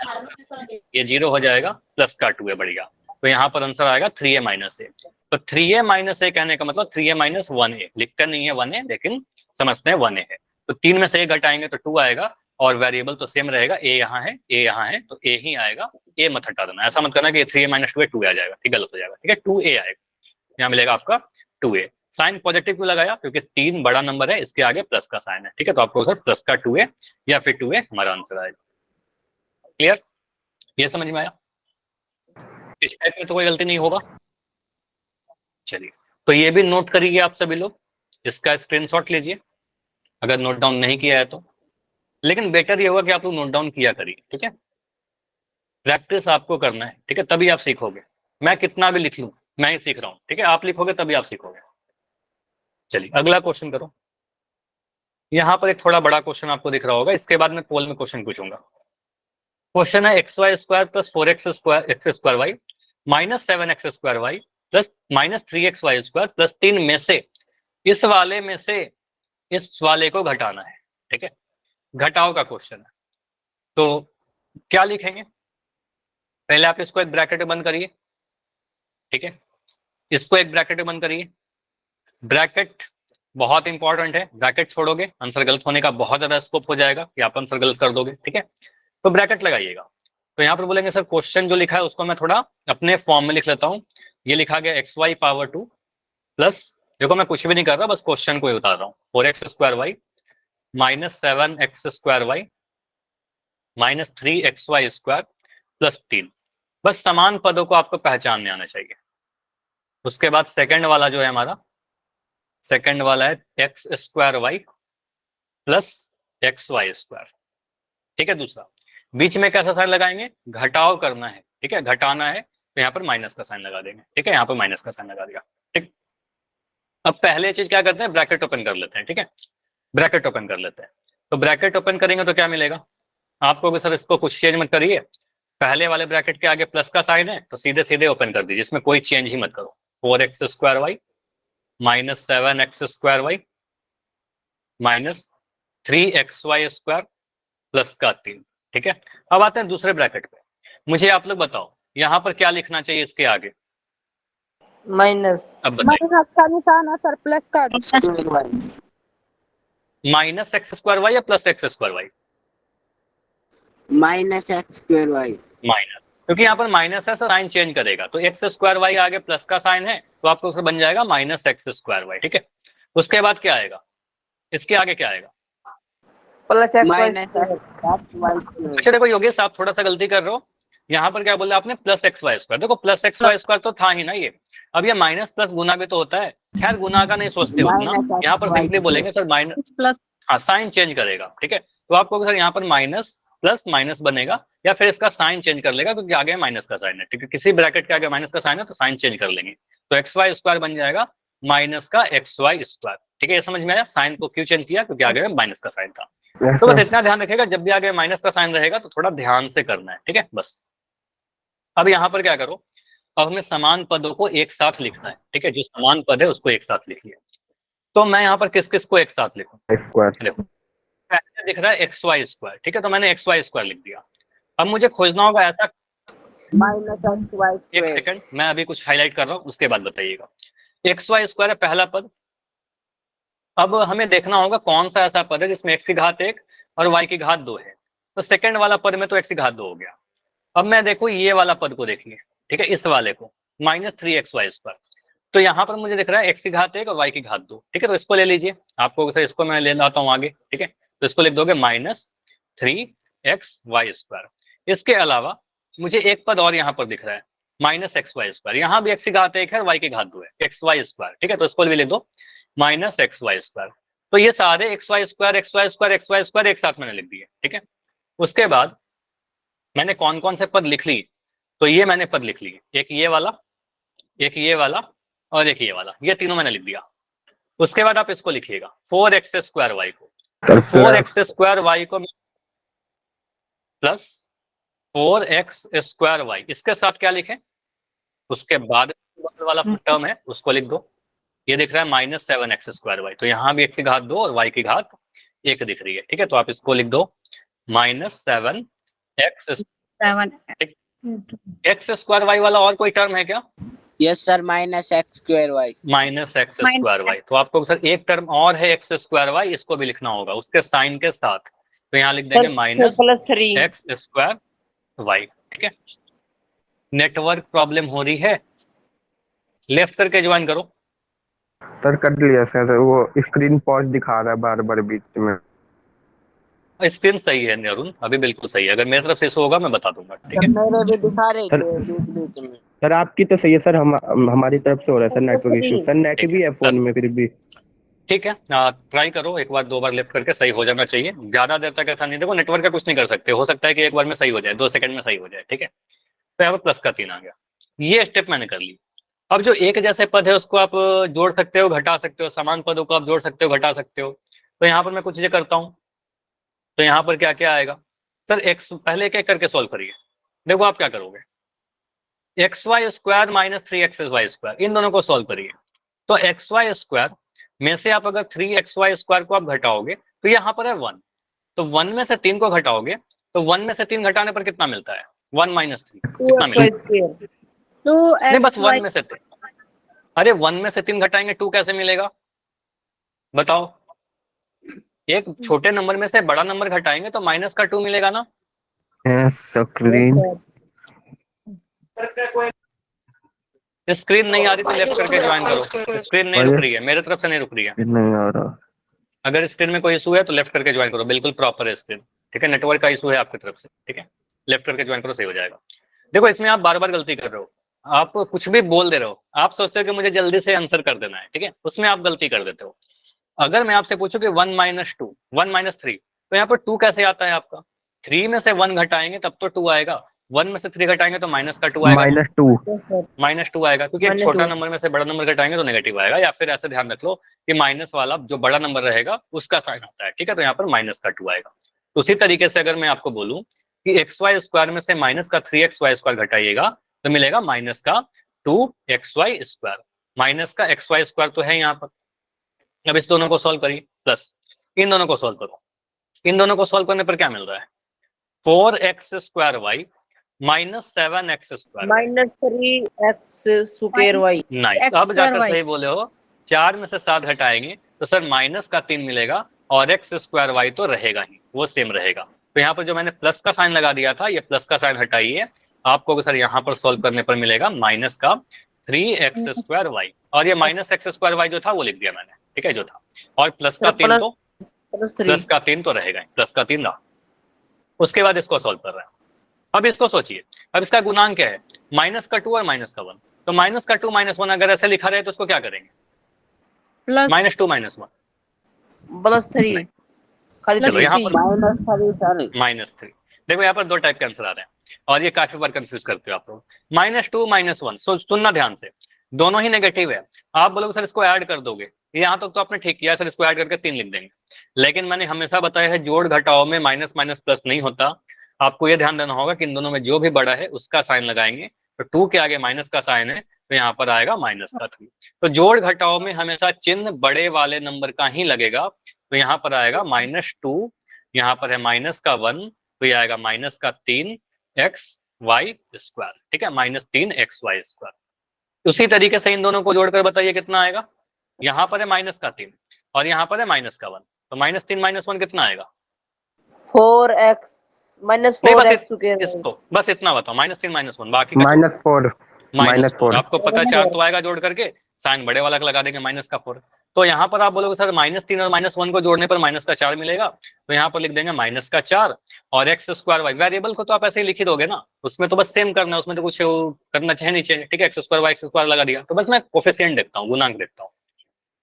ये 0 हो जाएगा, प्लस का 2 है, बढ़िया। तो यहाँ पर आंसर आएगा 3a - a। तो 3a - a कहने का मतलब 3a - 1a, लिखते नहीं है 1a लेकिन समझते हैं 1a है। तो 3 में से 1 घटाएंगे तो 2 आएगा, और वेरिएबल तो सेम रहेगा, a यहाँ है a यहाँ है, तो a ही आएगा, a मत हटा देना। ऐसा मत करना कि 3a - 2a 2a आ जाएगा, ठीक, गलत हो जाएगा। ठीक है, 2a आएगा, यहाँ मिलेगा आपका 2a। साइन पॉजिटिव क्यों लगाया, क्योंकि 3 बड़ा नंबर है, इसके आगे प्लस का साइन है। ठीक है, तो आपको सर प्लस का 2a या फिर 2a हमारा आंसर आएगा। क्लियर, ये समझ में आया, इस टाइप में तो कोई गलती नहीं होगा। चलिए, तो ये भी नोट करिए आप सभी लोग, इसका स्क्रीनशॉट लीजिए अगर नोट डाउन नहीं किया है तो, लेकिन बेटर ये होगा कि आप लोग नोट डाउन किया करिए। ठीक है, प्रैक्टिस आपको करना है। ठीक है, तभी आप सीखोगे। मैं कितना भी लिख लूं, मैं ही सीख रहा हूं। ठीक है, आप लिखोगे तभी आप सीखोगे। चलिए अगला क्वेश्चन करो। यहाँ पर एक थोड़ा बड़ा क्वेश्चन आपको दिख रहा होगा, इसके बाद मैं पोल में क्वेश्चन पूछूंगा। क्वेश्चन है xy² + 4x² -7x² plus -3xy² plus 3 में से इस वाले में से इस वाले को घटाना है। ठीक है, घटाओ का क्वेश्चन है। तो क्या लिखेंगे, पहले आप इसको एक ब्रैकेट में बंद करिए। ठीक है, इसको एक ब्रैकेट में बंद करिए। ब्रैकेट बहुत इंपॉर्टेंट है, ब्रैकेट छोड़ोगे आंसर गलत होने का बहुत ज्यादा स्कोप हो जाएगा कि आप आंसर गलत कर दोगे। ठीक है, तो ब्रैकेट लगाइएगा। तो यहाँ पर बोलेंगे सर क्वेश्चन जो लिखा है उसको मैं थोड़ा अपने फॉर्म में लिख लेता हूँ। ये लिखा गया xy⁴ प्लस, देखो मैं कुछ भी नहीं कर रहा, बस क्वेश्चन को ही उतार रहा हूँ, 4x² -7x² -3xy² प्लस 3। बस समान पदों को आपको पहचानने आना चाहिए। उसके बाद सेकंड वाला जो है हमारा, सेकंड वाला है x² प्लस xy²। ठीक है, दूसरा बीच में कैसा साइन लगाएंगे, घटाव करना है। ठीक है, घटाना है तो यहाँ पर माइनस का साइन लगा देंगे। ठीक है, यहाँ पर माइनस का साइन लगा दिया। ठीक, अब पहले चीज क्या करते हैं, ब्रैकेट ओपन कर लेते हैं। ठीक है, ब्रैकेट ओपन कर लेते हैं। तो ब्रैकेट ओपन करेंगे तो क्या मिलेगा आपको भी, सर इसको कुछ चेंज मत करिए, पहले वाले ब्रैकेट के आगे प्लस का साइन है तो सीधे सीधे ओपन कर दीजिए, इसमें कोई चेंज ही मत करो। 4x² -7x² -3xy² प्लस का 3। ठीक है, अब आते हैं दूसरे ब्रैकेट पे। मुझे आप लोग बताओ यहाँ पर क्या लिखना चाहिए इसके आगे, माइनस अब बताइए। माइनस का निशान है सर, प्लस का -x² या प्लस x²? -x²y। माइनस, क्योंकि यहाँ पर माइनस है सर, साइन चेंज करेगा, तो x² आगे प्लस का साइन है तो आपको बन जाएगा -x²y। ठीक है, उसके बाद क्या आएगा, इसके आगे क्या आएगा? प्लस एक्स वाई अच्छा देखो योगेश, आप थोड़ा सा गलती कर रहे हो। यहाँ पर क्या बोला आपने? Plus x y square. देखो प्लस एक्स वाई स्क्वायर तो था ही ना ये। अब ये माइनस प्लस गुना भी तो होता है। खैर गुना का नहीं सोचते उतना, यहाँ पर सिंपली बोलेंगे सर माइनस प्लस, हाँ साइन चेंज करेगा, ठीक है। तो आपको सर यहाँ पर माइनस प्लस माइनस बनेगा, या फिर इसका साइन चेंज कर लेगा क्योंकि आगे माइनस का साइन है, ठीक है। किसी ब्रैकेट के आगे माइनस का साइन है तो साइन चेंज कर लेंगे। तो एक्स वाई स्क्वायर बन जाएगा माइनस का एक्स वाई स्क्वायर, ठीक है। ये समझ में आया? साइन को क्यों चेंज किया? क्योंकि आगे माइनस का साइन था। तो बस इतना ध्यान रखिएगा, जब भी आगे माइनस का साइन रहेगा तो थोड़ा ध्यान से करना है, ठीक है बस। अब यहाँ पर क्या करो, अब हमें समान पदों को एक साथ लिखना है, ठीक है। जो समान पद है उसको एक साथ लिखिए। तो मैं यहाँ पर किस किस को एक साथ लिखूं? देखो पहले दिख रहा है एक्स वाई स्क्वायर, ठीक है, तो मैंने एक्स वाई स्क्वायर लिख दिया। अब मुझे खोजना होगा ऐसा, माइनस एक्स वाई एक स्क्वायर। सेकंड, मैं अभी कुछ हाईलाइट कर रहा हूँ, उसके बाद बताइएगा। एक्स वाई स्क्वायर है पहला पद। अब हमें देखना होगा कौन सा ऐसा पद है जिसमें एक्स की घात 1 और वाई की घात 2 है। तो सेकंड वाला पद में तो एक्स की घात 2 हो गया। अब मैं देखो ये वाला पद को देखिए, ठीक है, इस वाले को, -3xy²। तो यहाँ पर मुझे दिख रहा है एक्स की घात 1 और वाई की घात 2, ठीक है। तो इसको ले लीजिए, आपको सर इसको मैं ले लाता हूँ आगे, ठीक है। तो इसको लिख दोगे -3xy²। इसके अलावा मुझे एक पद और यहाँ पर दिख रहा है -xy²। यहाँ भी एक्स की घात 1 है और वाई की घात 2 है, xy², ठीक है। तो इसको भी लिख दो -xy²। तो ये सारे xy² एक साथ मैंने लिख दिए, ठीक है। उसके बाद मैंने कौन कौन से पद लिख ली? तो ये मैंने पद लिख लिए, एक ये वाला, एक ये वाला और एक ये वाला, ये तीनों मैंने लिख दिया। उसके बाद आप इसको लिखिएगा 4x² को, 4x² को प्लस 4x² इसके साथ क्या लिखें? उसके बाद वाला टर्म है उसको लिख दो। ये दिख रहा है -7x²। तो यहाँ भी x की घात 2 और y की घात 1 दिख रही है, ठीक है। तो आप इसको लिख दो -7x, x² वाला और कोई टर्म है क्या? Yes sir, -x²y। -x²y। तो आपको सर एक टर्म और है x²y, इसको भी लिखना होगा उसके साइन के साथ। तो यहाँ लिख देंगे -x²y, ठीक है। नेटवर्क प्रॉब्लम हो रही है, लेफ्ट करके ज्वाइन करो। सर कर लिया सर, वो स्क्रीन पॉज दिखा रहा है बार बार बीच में। स्क्रीन सही है अरुण, अभी बिल्कुल सही है। अगर मेरी तरफ से इशू होगा मैं बता दूंगा, ठीक है। मेरे भी दिखा रहे सर, थे बीच में। सर आपकी तो सही है सर, हमारी तरफ से हो रहा है sir network issue. Sir net ठीक भी है फोन बस, में फिर भी। ठीक है। ट्राई करो, एक बार दो बार लेफ्ट करके सही हो जाना चाहिए। ज्यादा देर तक ऐसा नहीं, देखो नेटवर्क का कुछ नहीं कर सकते, हो सकता है कि एक बार में सही हो जाए, 2 सेकंड में सही हो जाए, ठीक है। तो यहाँ पर प्लस का 3 आ गया, ये स्टेप मैंने कर ली। अब जो एक जैसे पद है उसको आप जोड़ सकते हो, घटा सकते हो, समान पदों को आप जोड़ सकते हो, घटा सकते हो। तो यहाँ पर मैं कुछ चीजें करता हूँ। तो यहाँ पर क्या क्या आएगा सर? एक्स पहले एक एक करके सोल्व करिए। देखो आप क्या करोगे, xy² -3xy², इन दोनों को सोल्व करिए। तो xy² में से आप अगर 3xy² को आप घटाओगे तो यहाँ पर है 1। तो 1 में से 3 को घटाओगे तो 1 में से 3 घटाने पर कितना मिलता है? 1 - 3 कितना मिलता है? नहीं बस 1 में से 3। अरे 1 में से 3 घटाएंगे 2 कैसे मिलेगा बताओ? एक छोटे नंबर में से बड़ा नंबर घटाएंगे तो माइनस का 2 मिलेगा ना। स्क्रीन स्क्रीन नहीं आ रही तो लेफ्ट करके ज्वाइन करो। स्क्रीन नहीं रुक रही है, मेरे तरफ से नहीं रुक रही है। नहीं आ रहा। अगर स्क्रीन में कोई इशू है तो लेफ्ट करके ज्वाइन करो, बिल्कुल प्रॉपर है स्क्रीन, ठीक है। नेटवर्क का इशू है आपकी तरफ से, ठीक है। लेफ्ट करके ज्वाइन करो, सही हो जाएगा। देखो इसमें आप बार बार गलती कर रहे हो, आप कुछ भी बोल दे रहे हो, आप सोचते हो कि मुझे जल्दी से आंसर कर देना है, ठीक है, उसमें आप गलती कर देते हो। अगर मैं आपसे पूछूं कि 1 - 2 1 - 3, तो यहाँ पर 2 कैसे आता है आपका? 3 में से 1 घटाएंगे तब तो 2 आएगा, 1 में से 3 घटाएंगे तो माइनस का 2 आएगा, -2 आएगा, क्योंकि एक छोटा नंबर में से बड़ा नंबर घटाएंगे तो नेगेटिव आएगा। या फिर ऐसे ध्यान रख लो कि माइनस वाला जो बड़ा नंबर रहेगा उसका साइन आता है, ठीक है। तो यहाँ पर माइनस का 2 आएगा। तो उसी तरीके से अगर मैं आपको बोलूं कि xy² में से माइनस का 3xy² घटाइएगा तो मिलेगा माइनस का 2xy²। माइनस का xy² तो है यहाँ पर। अब इस दोनों को सॉल्व करिए, प्लस इन दोनों को सॉल्व करो। इन दोनों को सॉल्व करने पर क्या मिल रहा है? 4x² -7x²। -3x²y। नाइस, अब जाकर सही बोले हो। 4 में से 7 घटाएंगे तो सर माइनस का 3 मिलेगा और x² तो रहेगा ही, वो सेम रहेगा। तो यहाँ पर जो मैंने प्लस का साइन लगा दिया था, ये प्लस का साइन हटाइए, आपको सर यहाँ पर सॉल्व करने पर मिलेगा माइनस का 3x² और ये -x² जो था वो लिख दिया मैंने, ठीक है जो था, और प्लस का सर 3 तो प्लस 3 प्लस का 3 तो रहेगा ही, प्लस का 3 रहा। उसके बाद इसको सॉल्व कर रहे हैं। अब इसको सोचिए, अब इसका गुणांक क्या है, माइनस का 2 और माइनस का 1, तो माइनस का 2 माइनस 1 अगर ऐसे लिखा रहे तो उसको क्या करेंगे, प्लस -2 -1 प्लस 3 नहीं। खाली चलो यहाँ 3 पर -3 सर। -3, देखो यहाँ पर दो टाइप के आंसर आ रहे हैं और ये काफी बार कंफ्यूज करते हो आप लोग। -2 -1, सुनना ध्यान से, दोनों ही नेगेटिव है। आप बोलोगे सर इसको ऐड कर दोगे, यहाँ तक तो आपने ठीक किया सर, इसको ऐड करके 3 लिख देंगे, लेकिन मैंने हमेशा बताया है जोड़ घटाओ में माइनस माइनस प्लस नहीं होता। आपको ये ध्यान देना होगा कि इन दोनों में जो भी बड़ा है उसका साइन लगाएंगे, तो 2 के आगे माइनस का साइन है तो यहाँ पर आएगा -3। तो जोड़ घटाओ में हमेशा चिन्ह बड़े वाले नंबर का ही लगेगा, तो यहाँ पर आएगा -2, यहाँ पर है माइनस का 1, तो ये आएगा माइनस का 3xy², ठीक है, -3xy²। उसी तरीके से इन दोनों को जोड़कर बताइए कितना आएगा, यहाँ पर है माइनस का 3 और यहाँ पर है माइनस का 1, तो -3 -1 कितना आएगा, 4x नहीं बस -4x स्क्वायर इसको बस इतना बताओ, -3 -1, बाकी का -4 -4 -4 आपको पता है 4 तो आएगा जोड़ करके, साइन बड़े वाला का लगा देंगे माइनस का 4। तो यहाँ पर आप बोलोगे सर -3 और -1 को जोड़ने पर माइनस का 4 मिलेगा, तो यहाँ पर लिख देंगे माइनस का 4 और x² y, वेरिएबल को तो आप ऐसे ही लिख ही दोगे ना, उसमें तो बस सेम करना है, उसमें तो कुछ करना चाहिए नहीं चाहिए, ठीक है, x² y x² लगा दिया, तो बस मैं कोफिशिएंट देखता हूँ, गुणांक देखता हूँ।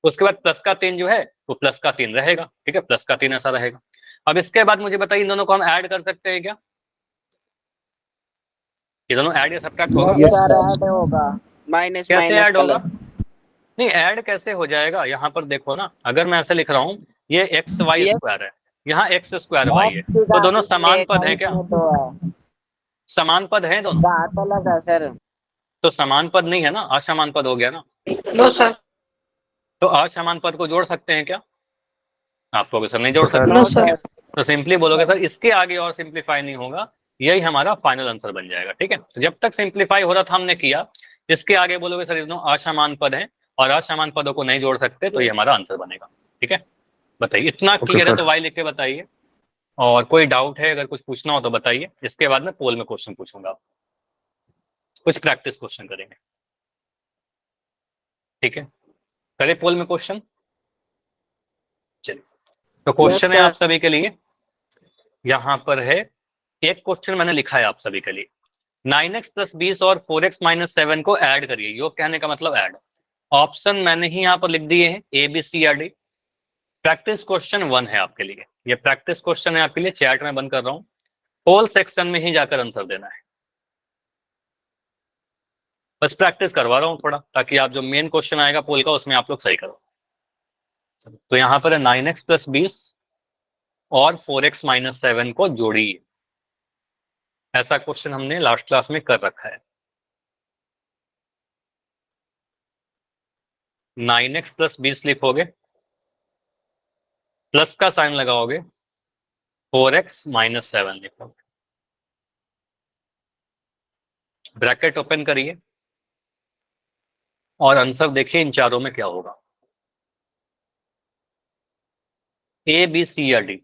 उसके बाद प्लस का 3 जो है वो प्लस का 3 रहेगा, ठीक है, प्लस का 3 ऐसा रहेगा। अब इसके बाद मुझे बताइए इन दोनों को हम ऐड कर सकते हैं क्या, ये दोनों ऐड या सब्ट्रैक्ट होगा, यस सर, ऐड होगा। माइनस कैसे माइनस ऐड होगा, प्लस। नहीं ऐड कैसे हो जाएगा, यहाँ पर देखो ना, अगर मैं ऐसे लिख रहा हूँ ये xy² है, यहाँ x² y है, तो दोनों समान पद है क्या, तो है समान पद है दोनों, घात अलग है सर। तो समान पद नहीं है ना, असमान पद हो गया ना, नो सर तो असमान पद को जोड़ सकते हैं क्या, आप लोग सर नहीं जोड़ सर सकते, नो सर तो सिंपली बोलोगे सर इसके आगे और सिंप्लीफाई नहीं होगा, यही हमारा फाइनल आंसर बन जाएगा, ठीक है। तो जब तक सिंप्लीफाई हो रहा था हमने किया, इसके आगे बोलोगे सर ये दोनों असमान पद हैं और असमान पदों को नहीं जोड़ सकते, तो ये हमारा आंसर बनेगा, ठीक है। बताइए इतना ओके क्लियर है सर। तो वाई लिख के बताइए, और कोई डाउट है अगर कुछ पूछना हो तो बताइए, इसके बाद मैं पोल में क्वेश्चन पूछूंगा, कुछ प्रैक्टिस क्वेश्चन करेंगे, ठीक है। करें पोल में क्वेश्चन, चलिए तो क्वेश्चन है सर। आप सभी के लिए, यहाँ पर है एक क्वेश्चन मैंने लिखा है आप सभी के लिए, 9x + 20 और 4x - 7 को ऐड करिए, योग कहने का मतलब ऐड। ऑप्शन मैंने ही यहाँ पर लिख दिए हैं A B C या D। प्रैक्टिस क्वेश्चन 1 है आपके लिए, ये प्रैक्टिस क्वेश्चन है आपके लिए, चैट में बंद कर रहा हूँ, पोल सेक्शन में ही जाकर आंसर देना है, बस प्रैक्टिस करवा रहा हूँ थोड़ा, ताकि आप जो मेन क्वेश्चन आएगा पोल का उसमें आप लोग सही करो। तो यहाँ पर है 9x + 20 और 4x - 7 को जोड़िए, ऐसा क्वेश्चन हमने लास्ट क्लास में कर रखा है। 9x + 20 लिखोगे, प्लस का साइन लगाओगे, 4x - 7 लिखोगे, ब्रैकेट ओपन करिए और आंसर देखिए इन चारों में क्या होगा, A B C या D।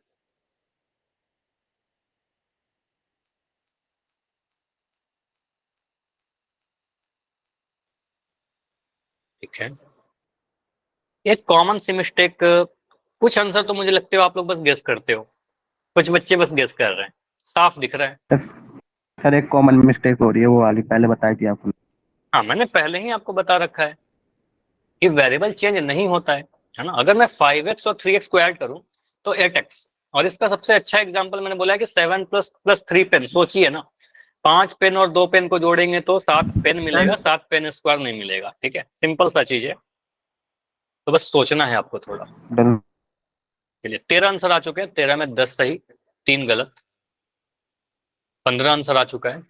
ठीक है, एक कॉमन सी मिस्टेक, कुछ आंसर तो मुझे लगते हो आप लोग बस गेस करते हो, कुछ बच्चे बस गेस कर रहे हैं, साफ दिख रहा है। सर एक कॉमन मिस्टेक हो रही है, वो वाली पहले बताई थी आपने। हाँ मैंने पहले ही आपको बता रखा है कि वेरिएबल चेंज नहीं होता है ना, अगर मैं 5x और 3x को ऐड करूं तो 8x, और इसका सबसे अच्छा एग्जांपल मैंने बोला है कि 7 + 3 पेन, सोचिए ना, 5 पेन और 2 पेन को जोड़ेंगे तो 7 पेन मिलेगा, 7 पेन स्क्वायर नहीं मिलेगा, ठीक है, सिंपल सा चीज है, तो बस सोचना है आपको थोड़ा। डन। चलिए 13 आंसर आ चुके हैं, 13 में 10 सही 3 गलत, 15 आंसर आ चुका है।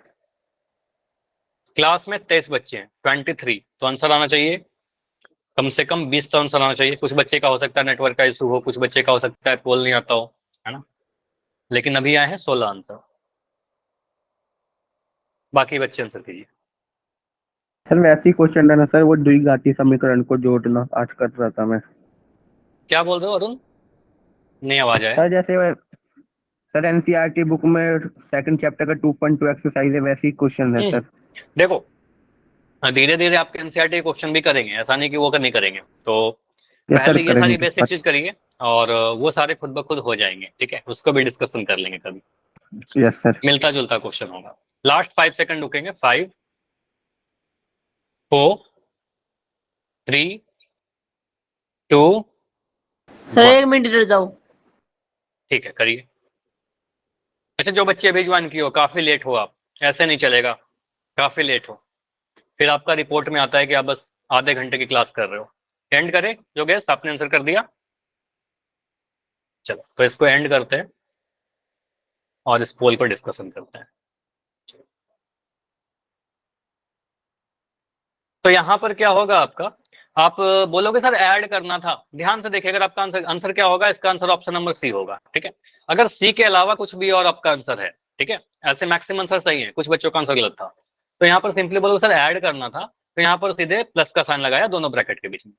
क्लास में 23 बच्चे हैं, 23, तो आंसर आना चाहिए कम से कम 20 तो आंसर आना चाहिए। कुछ बच्चे का हो सकता है नेटवर्क का इशू हो, कुछ बच्चे का हो सकता है पोल नहीं आता हो, है ना, लेकिन अभी आए हैं 16 आंसर, बाकी बच्चे आंसर कीजिए। सर वैसे ही क्वेश्चन था ना सर, वो द्विघाती समीकरण को जोड़ना आज कर रहा था मैं। क्या बोल रहे हो अरुण, नहीं आवाज आया। सर जैसे सर एनसीईआरटी बुक में सेकंड चैप्टर का 2.2 एक्सरसाइज है, वैसे ही क्वेश्चन है सर। देखो धीरे धीरे आपके एनसीईआरटी क्वेश्चन भी करेंगे, ऐसा नहीं कि वो नहीं करेंगे, तो यस सर पहले ये सारी करेंगे। बेसिक चीज करिए और वो सारे खुद ब खुद हो जाएंगे, ठीक है, उसको भी डिस्कशन कर लेंगे कभी, यस सर। मिलता जुलता क्वेश्चन होगा। लास्ट 5 सेकंड रुकेंगे, 5 4 3 2 सर 1। 1 मिनट इधर जाओ। ठीक है, करिए। अच्छा, जो बच्चे अभी ज्वाइन किए हो, काफी लेट हो आप, ऐसे नहीं चलेगा, काफी लेट हो, फिर आपका रिपोर्ट में आता है कि आप बस आधे घंटे की क्लास कर रहे हो। एंड करें, जो गेस्ट आपने आंसर कर दिया। चलो तो इसको एंड करते हैं और इस पोल को डिस्कशन करते हैं। तो यहाँ पर क्या होगा आपका, आप बोलोगे सर ऐड करना था, ध्यान से देखिए, अगर आपका आंसर आंसर क्या होगा, इसका आंसर ऑप्शन नंबर सी होगा, ठीक है। अगर सी के अलावा कुछ भी और आपका आंसर है, ठीक है, ऐसे मैक्सिमम आंसर सही है, कुछ बच्चों का आंसर गलत था, तो यहाँ पर सिंपली बोलोगे सर ऐड करना था, तो यहाँ पर सीधे प्लस का साइन लगाया दोनों ब्रैकेट के बीच में।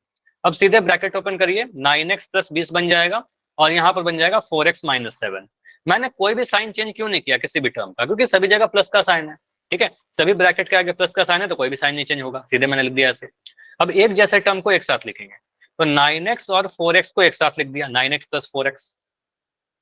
अब सीधे ब्रैकेट ओपन करिए, 9x + 20 बन जाएगा और यहाँ पर बन जाएगा 4x - 7। मैंने कोई भी साइन चेंज क्यों नहीं किया किसी भी टर्म का, क्योंकि सभी जगह प्लस का साइन है, ठीक है, सभी ब्रैकेट के आगे प्लस का साइन है, तो कोई भी साइन नहीं चेंज होगा, सीधे मैंने लिख दिया ऐसे। अब एक जैसे टर्म को एक साथ लिखेंगे, तो 9x और 4x को एक साथ लिख दिया, 9x + 4x।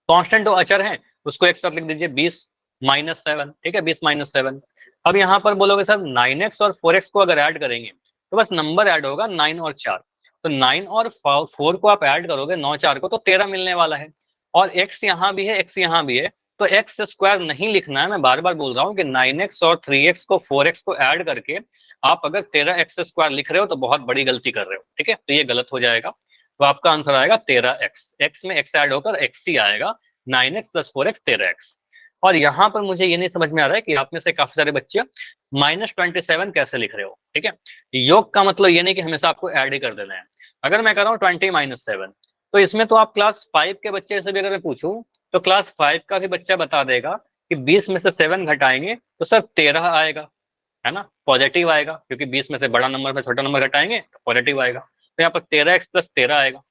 कांस्टेंट जो अचर है उसको एक साथ लिख दीजिए, 20 - 7, ठीक है, 20 - 7। अब यहाँ पर बोलोगे सर 9x और 4x को अगर ऐड करेंगे तो बस नंबर ऐड होगा 9 और 4, तो 9 और 4 को आप ऐड करोगे 9 4 को, तो 13 मिलने वाला है। और x यहाँ भी है, x यहाँ भी है, तो x स्क्वायर नहीं लिखना है, मैं बार बार बोल रहा हूँ कि 9x और 3x को 4x को ऐड करके आप अगर 13x स्क्वायर लिख रहे हो तो बहुत बड़ी गलती कर रहे हो, ठीक है, तो ये गलत हो जाएगा। तो आपका आंसर आएगा 13x, x में x ऐड होकर x ही आएगा, 9x + 4x 13x। और यहाँ पर मुझे ये नहीं समझ में आ रहा है कि आप में से काफी सारे बच्चे -27 कैसे लिख रहे हो, ठीक है। योग का मतलब ये नहीं कि हमेशा आपको ऐड ही कर देना है। अगर मैं कर रहा हूँ 20 - 7, तो इसमें तो आप क्लास 5 के बच्चे से भी अगर मैं पूछूं तो क्लास 5 का भी बच्चा बता देगा कि 20 में से 7 घटाएंगे तो सर 13 आएगा, है ना, पॉजिटिव आएगा, क्योंकि 20 में से बड़ा नंबर में छोटा नंबर घटाएंगे तो पॉजिटिव आएगा। तो यहाँ पर 13x + 13 आएगा,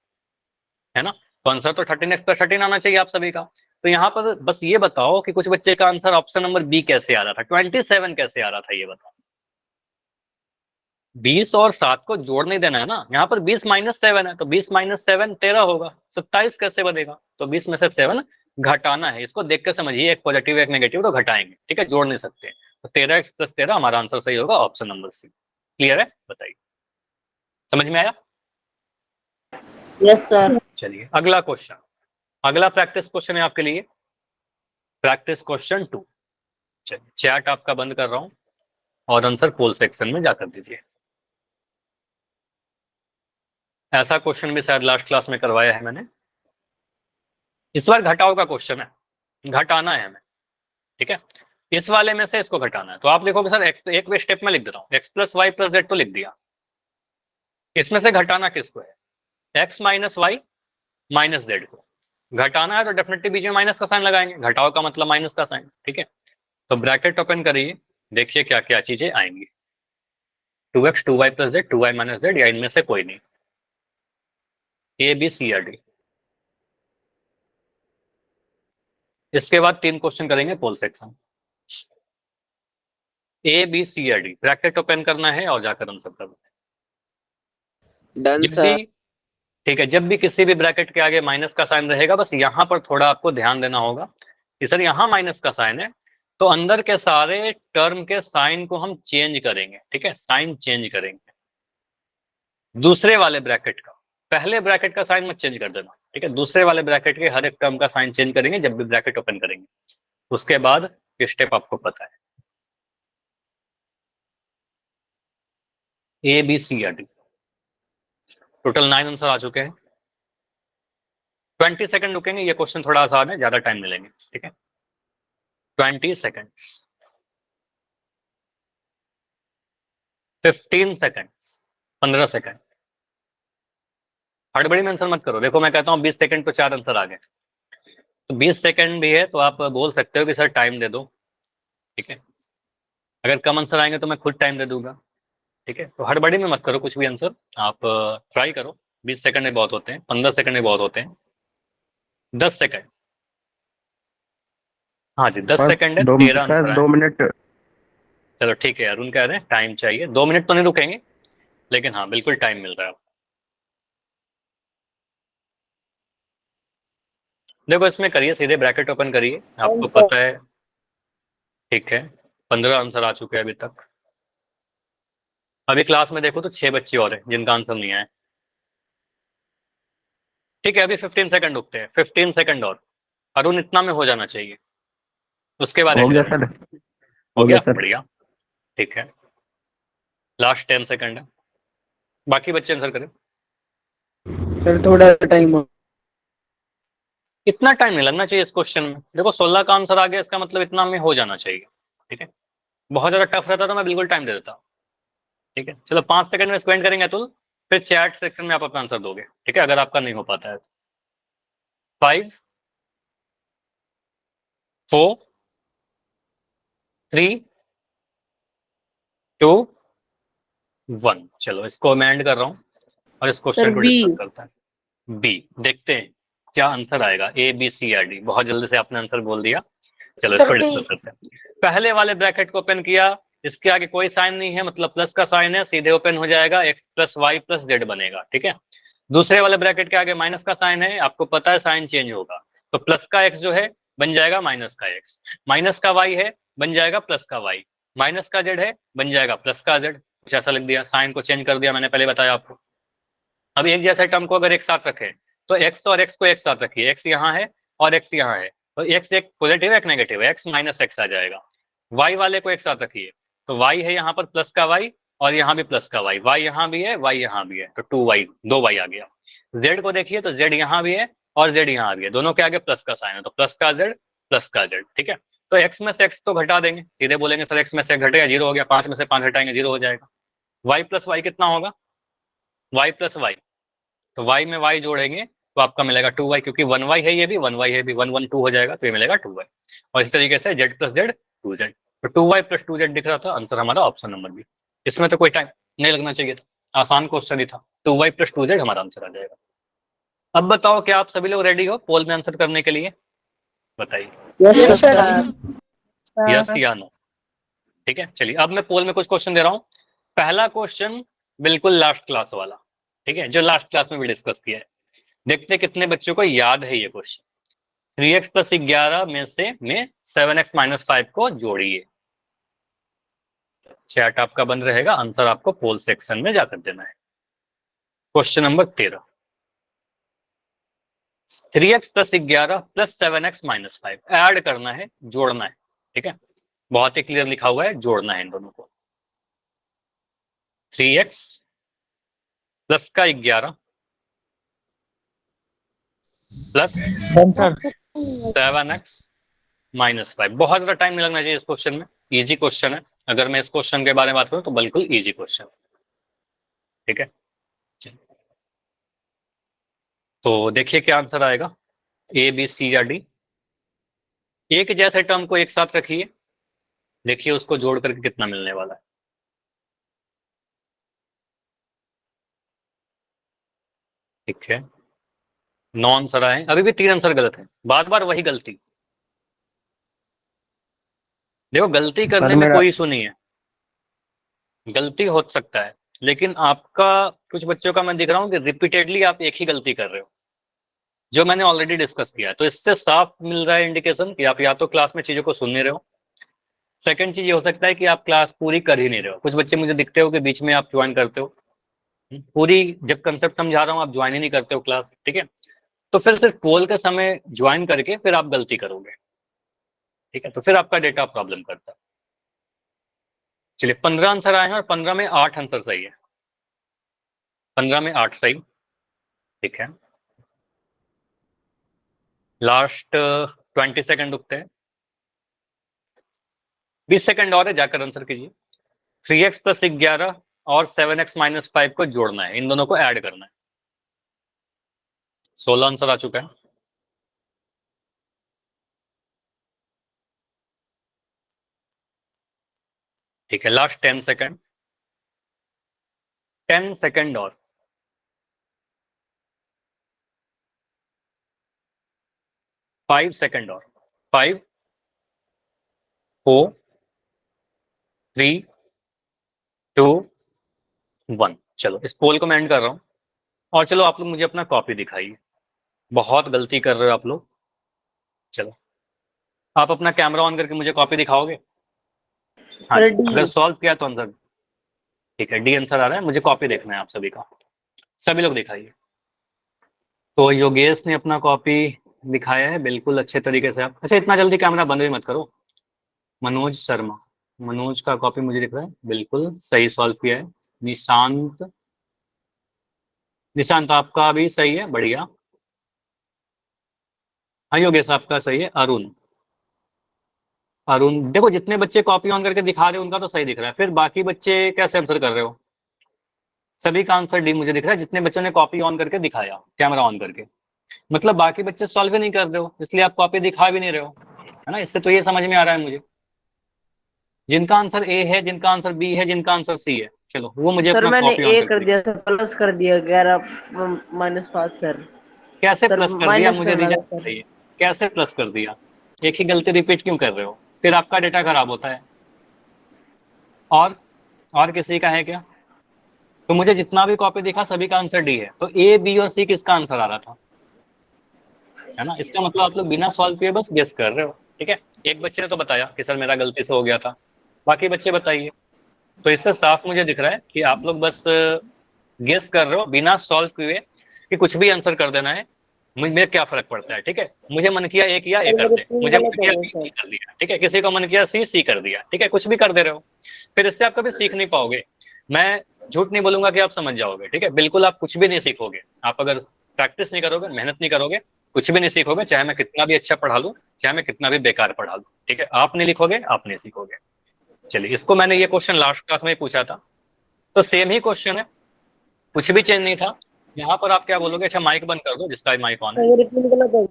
है ना, तो आंसर तो 13x + 13 आना चाहिए आप सभी का। तो यहाँ पर बस ये बताओ कि कुछ बच्चे का आंसर ऑप्शन नंबर बी कैसे आ रहा था, 27 कैसे आ रहा था, ये बताओ। 20 और 7 को जोड़ नहीं देना है ना, यहाँ पर 20 - 7 है, तो 20 - 7 13 होगा, 27 कैसे बनेगा, तो 20 में से 7 घटाना है, इसको देख के समझिए, एक पॉजिटिव एक नेगेटिव, तो घटाएंगे, ठीक है, जोड़ नहीं सकते, तो 13x + 13 हमारा आंसर सही होगा, ऑप्शन नंबर सी। क्लियर है, बताइए, समझ में आया। Yes sir. चलिए अगला क्वेश्चन, अगला प्रैक्टिस क्वेश्चन है आपके लिए, प्रैक्टिस क्वेश्चन 2। चलिए चैट आपका बंद कर रहा हूं और आंसर पोल सेक्शन में जाकर दीजिए। ऐसा क्वेश्चन भी शायद लास्ट क्लास में करवाया है मैंने, इस बार घटाओ का क्वेश्चन है, घटाना है हमें, ठीक है, इस वाले में से इसको घटाना है। तो आप देखोगे सर एक्स, एक वे स्टेप में लिख देता हूँ, x + y + z तो लिख दिया, इसमें से घटाना किसको है, x - y - z को घटाना है, तो डेफिनेटली बीच में माइनस का साइन लगाएंगे, घटाओ का मतलब माइनस का साइन, ठीक है। तो ब्रैकेट ओपन करिए, देखिए क्या क्या चीजें आएंगी, 2x 2y + z 2y - z, या इनमें से कोई नहीं, ए बी सी या डी। इसके बाद 3 क्वेश्चन करेंगे पोल सेक्शन, ए बी सी या डी, ब्रैकेट ओपन करना है और जाकर आंसर करना है। डन जब सर। भी, ठीक है, जब भी किसी भी ब्रैकेट के आगे माइनस का साइन रहेगा, बस यहाँ पर थोड़ा आपको ध्यान देना होगा कि सर यहाँ माइनस का साइन है, तो अंदर के सारे टर्म के साइन को हम चेंज करेंगे, ठीक है, साइन चेंज करेंगे दूसरे वाले ब्रैकेट का, पहले ब्रैकेट का साइन मत चेंज कर देना, ठीक है, दूसरे वाले ब्रैकेट के हर एक टर्म का साइन चेंज करेंगे जब भी ब्रैकेट ओपन करेंगे। उसके बाद ये स्टेप आपको पता है, ए बी सी या डी। टोटल 9 आंसर आ चुके हैं, 20 सेकंड रुकेंगे, ये क्वेश्चन थोड़ा आसान है, ज्यादा टाइम मिलेंगे, ठीक है, 20 सेकंड्स, 15 सेकंड्स, 15 सेकंड। हड़बड़ी में आंसर मत करो, देखो मैं कहता हूँ 20 सेकंड तो 4 आंसर आ गए, तो 20 सेकंड भी है तो आप बोल सकते हो कि सर टाइम दे दो, ठीक है, अगर कम आंसर आएंगे तो मैं खुद टाइम दे दूंगा, ठीक है, तो हड़बड़ी में मत करो कुछ भी आंसर, आप ट्राई करो, 20 सेकंड में बहुत होते हैं, 15 सेकंड में बहुत होते हैं, 10 सेकंड, हाँ जी 10 बस सेकंड है, 2 13 सर आंसर 2 है। मिनट। चलो ठीक है, अरुण कह रहे हैं टाइम चाहिए, 2 मिनट तो नहीं रुकेंगे, लेकिन हाँ बिल्कुल टाइम मिल रहा है। देखो इसमें करिए, सीधे ब्रैकेट ओपन करिए, आपको पता है, ठीक है 15 आंसर आ चुके हैं अभी तक। अभी क्लास में देखो तो 6 बच्चे और हैं जिनका आंसर नहीं आया। ठीक है, अभी 15 सेकंड रुकते हैं, 15 सेकंड और। अरुण इतना में हो जाना चाहिए, उसके बाद हो end गया करना। सर, हो गया, सर। बढ़िया। ठीक है, लास्ट 10 सेकंड है, बाकी बच्चे आंसर करें। सर थोड़ा टाइम। इतना टाइम नहीं लगना चाहिए इस क्वेश्चन में। देखो 16 का आंसर आ गया, इसका मतलब इतना में हो जाना चाहिए। ठीक है, बहुत ज्यादा टफ रहता तो मैं बिल्कुल टाइम दे देता। ठीक है, चलो 5 सेकंड में स्पेंड करेंगे अतुल, फिर चैट सेक्शन में आप अपना आंसर दोगे। ठीक है, अगर आपका नहीं हो पाता है। 5 4 3 2 1। चलो इसको मैं एंड कर रहा हूँ और इस क्वेश्चन को B। डिस्कस करते हैं। बी, देखते हैं क्या आंसर आएगा। ए बी सी या डी, बहुत जल्दी से आपने आंसर बोल दिया। चलो इसको डिस्कस करते हैं। पहले वाले ब्रैकेट को ओपन किया, इसके आगे कोई साइन नहीं है, मतलब प्लस का साइन है, सीधे ओपन हो जाएगा, x plus y plus z बनेगा। ठीक है, दूसरे वाले ब्रैकेट के आगे माइनस का साइन है, आपको पता है साइन चेंज होगा, तो प्लस का एक्स जो है बन जाएगा माइनस का एक्स, माइनस का वाई है बन जाएगा प्लस का वाई, माइनस का जेड है बन जाएगा प्लस का जेड। कुछ ऐसा लिख दिया, साइन को चेंज कर दिया, मैंने पहले बताया आपको। अब एक जैसे टर्म को अगर एक साथ रखें तो एक्स और एक्स को एक साथ रखिए, एक्स यहाँ है और एक्स यहाँ है, तो एक्स एक पॉजिटिव है एक नेगेटिव है, एक्स माइनस एक्स आ जाएगा। वाई वाले को एक साथ रखिए, तो वाई है यहाँ पर प्लस का वाई और यहाँ भी प्लस का वाई, वाई यहाँ भी है वाई यहाँ भी है, तो 2y 2y आ गया। जेड को देखिए तो जेड यहाँ भी है और जेड यहाँ भी है, दोनों के आगे प्लस का साइन है, तो प्लस का जेड प्लस का जेड। ठीक है, तो एक्स में से एक्स तो घटा देंगे, सीधे बोलेंगे सर एक्स में से घटेगा 0 हो गया, 5 में से 5 घटाएंगे 0 हो जाएगा। वाई प्लस वाई कितना होगा, वाई प्लस वाई, तो y में y जोड़ेंगे तो आपका मिलेगा 2y, क्योंकि 1y है, ये भी 1y है भी, 1 1 2 हो जाएगा, तो ये मिलेगा 2y। और इस तरीके से z प्लस जेड 2z, तो 2y प्लस 2z दिख रहा था, आंसर हमारा ऑप्शन नंबर बी। इसमें तो कोई टाइम नहीं लगना चाहिए था, आसान क्वेश्चन ही था, 2y प्लस 2z हमारा आंसर आ जाएगा। अब बताओ क्या आप सभी लोग रेडी हो पोल में आंसर करने के लिए, बताइए यस या नो। ठीक है, चलिए अब मैं पोल में कुछ क्वेश्चन दे रहा हूँ। पहला क्वेश्चन बिल्कुल लास्ट क्लास वाला, ठीक है, जो लास्ट क्लास में भी डिस्कस किया है। देखते हैं कितने बच्चों को याद है ये क्वेश्चन। 3x प्लस 11 में 7x माइनस 5 को जोड़िए। चैट आपका बंद रहेगा, आंसर आपको पोल सेक्शन में जाकर देना है। Question number 13, 3x plus 11 plus 7x minus 5 add करना है, जोड़ना है। ठीक है, बहुत ही क्लियर लिखा हुआ है, जोड़ना है इन दोनों को। 3x प्लस का 11 प्लस 7x माइनस 5। बहुत ज्यादा टाइम नहीं लगना चाहिए इस क्वेश्चन में, इजी क्वेश्चन है। अगर मैं इस क्वेश्चन के बारे में बात करूं तो बिल्कुल इजी क्वेश्चन। ठीक है, तो देखिए क्या आंसर आएगा, ए बी सी या डी। एक जैसे टर्म को एक साथ रखिए, देखिए उसको जोड़ करके कितना मिलने वाला है। ठीक है, 9 आंसर आए, अभी भी 3 आंसर गलत है, बार बार वही गलती। देखो गलती करने में कोई इशू नहीं है, गलती हो सकता है, लेकिन आपका कुछ बच्चों का मैं देख रहा हूँ कि रिपीटेडली आप एक ही गलती कर रहे हो, जो मैंने ऑलरेडी डिस्कस किया है। तो इससे साफ मिल रहा है इंडिकेशन कि आप या तो क्लास में चीजों को सुन नहीं रहे हो, सेकंड चीज ये हो सकता है कि आप क्लास पूरी कर ही नहीं रहे हो। कुछ बच्चे मुझे दिखते हो कि बीच में आप ज्वाइन करते हो, पूरी जब कंसेप्ट समझा रहा हूँ आप ज्वाइन ही नहीं करते हो क्लास। ठीक है, तो फिर सिर्फ पोल के समय ज्वाइन करके फिर आप गलती करोगे। ठीक है, तो फिर आपका डेटा प्रॉब्लम करता है। चलिए 15 आंसर आए हैं और 15 में 8 आंसर सही है, 15 में 8 सही। ठीक है, लास्ट 20 सेकंड रुकते हैं, 20 सेकंड और है, जाकर आंसर कीजिए। 3x प्लस 11 और 7x माइनस 5 को जोड़ना है, इन दोनों को ऐड करना है। 16 आंसर आ चुका है। ठीक है, लास्ट 10 सेकंड, 10 सेकंड और। 5 सेकंड और, 5 4 3 2 1। चलो इस पोल को मैं एंड कर रहा हूं, और चलो आप लोग मुझे अपना कॉपी दिखाइए। बहुत गलती कर रहे हो आप लोग, चलो आप अपना कैमरा ऑन करके मुझे कॉपी दिखाओगे? हाँ सर जी, डी। अगर सॉल्व किया तो आंसर ठीक है, डी आंसर आ रहा है, मुझे कॉपी देखना है आप सभी का। सभी लोग दिखाइए। तो योगेश ने अपना कॉपी दिखाया है बिल्कुल अच्छे तरीके से। आप अच्छा इतना जल्दी कैमरा बंद भी मत करो। मनोज शर्मा, मनोज का कॉपी मुझे दिख रहा है, बिल्कुल सही सॉल्व किया है। निशांत, निशांत आपका भी सही है, बढ़िया। हाँ योगेश आपका सही है। अरुण, अरुण देखो जितने बच्चे कॉपी ऑन करके दिखा रहे हो उनका तो सही दिख रहा है, फिर बाकी बच्चे कैसे आंसर कर रहे हो? सभी का आंसर डी मुझे दिख रहा है, जितने बच्चों ने कॉपी ऑन करके दिखाया कैमरा ऑन करके, मतलब बाकी बच्चे सॉल्व ही नहीं कर रहे हो, इसलिए आप कॉपी दिखा भी नहीं रहे हो, है ना। इससे तो ये समझ में आ रहा है मुझे, जिनका आंसर ए है, जिनका आंसर बी है, जिनका आंसर सी है, चलो वो मुझे सर अपना मैंने कॉपी ऑन ए करके कर दिखा। दिया सर, प्लस कर दिया 11 - 5 सर। कैसे सर प्लस कर दिया, माइनस मुझे करना रीजन था सर। बताइए। कैसे प्लस कर दिया? एक ही गलती रिपीट क्यों कर रहे हो? फिर आपका डेटा खराब होता है। और और किसी का है क्या? तो मुझे जितना भी कॉपी दिखा सभी का आंसर डी है, तो ए बी और सी किसका आंसर आ रहा था, है ना। इसका मतलब आप लोग बिना सॉल्व किए बस गेस कर रहे हो, ठीक है। एक बच्चे ने तो बताया कि सर मेरा गलती से हो गया था, बाकी बच्चे बताइए। तो इससे साफ मुझे दिख रहा है कि आप लोग बस गेस कर रहे हो बिना सॉल्व किए, कि कुछ भी आंसर कर देना है, मुझे क्या फर्क पड़ता है, ठीक है। मुझे मन किया ए किया, ए सर कर मेरे दे, 3 मुझे मन गलत हो किया गए बी, सर। बी कर दिया, ठीक है। किसी को मन किया सी, सी कर दिया, ठीक है। कुछ भी कर दे रहे हो, फिर इससे आप कभी सीख नहीं पाओगे। मैं झूठ नहीं बोलूंगा कि आप समझ जाओगे, ठीक है। बिल्कुल आप कुछ भी नहीं सीखोगे, आप अगर प्रैक्टिस नहीं करोगे, मेहनत नहीं करोगे, कुछ भी नहीं सीखोगे, चाहे मैं कितना भी अच्छा पढ़ा लूं, चाहे मैं कितना भी बेकार पढ़ा लूं, ठीक है। आप नहीं लिखोगे, आप नहीं सीखोगे। चलिए, इसको मैंने ये क्वेश्चन लास्ट क्लास में ही पूछा था, तो सेम ही क्वेश्चन है, कुछ भी चेंज नहीं था। यहाँ पर आप क्या बोलोगे? अच्छा माइक बंद कर दो जिसका माइक ऑन सर है। मेरे 3 गलत हो गए।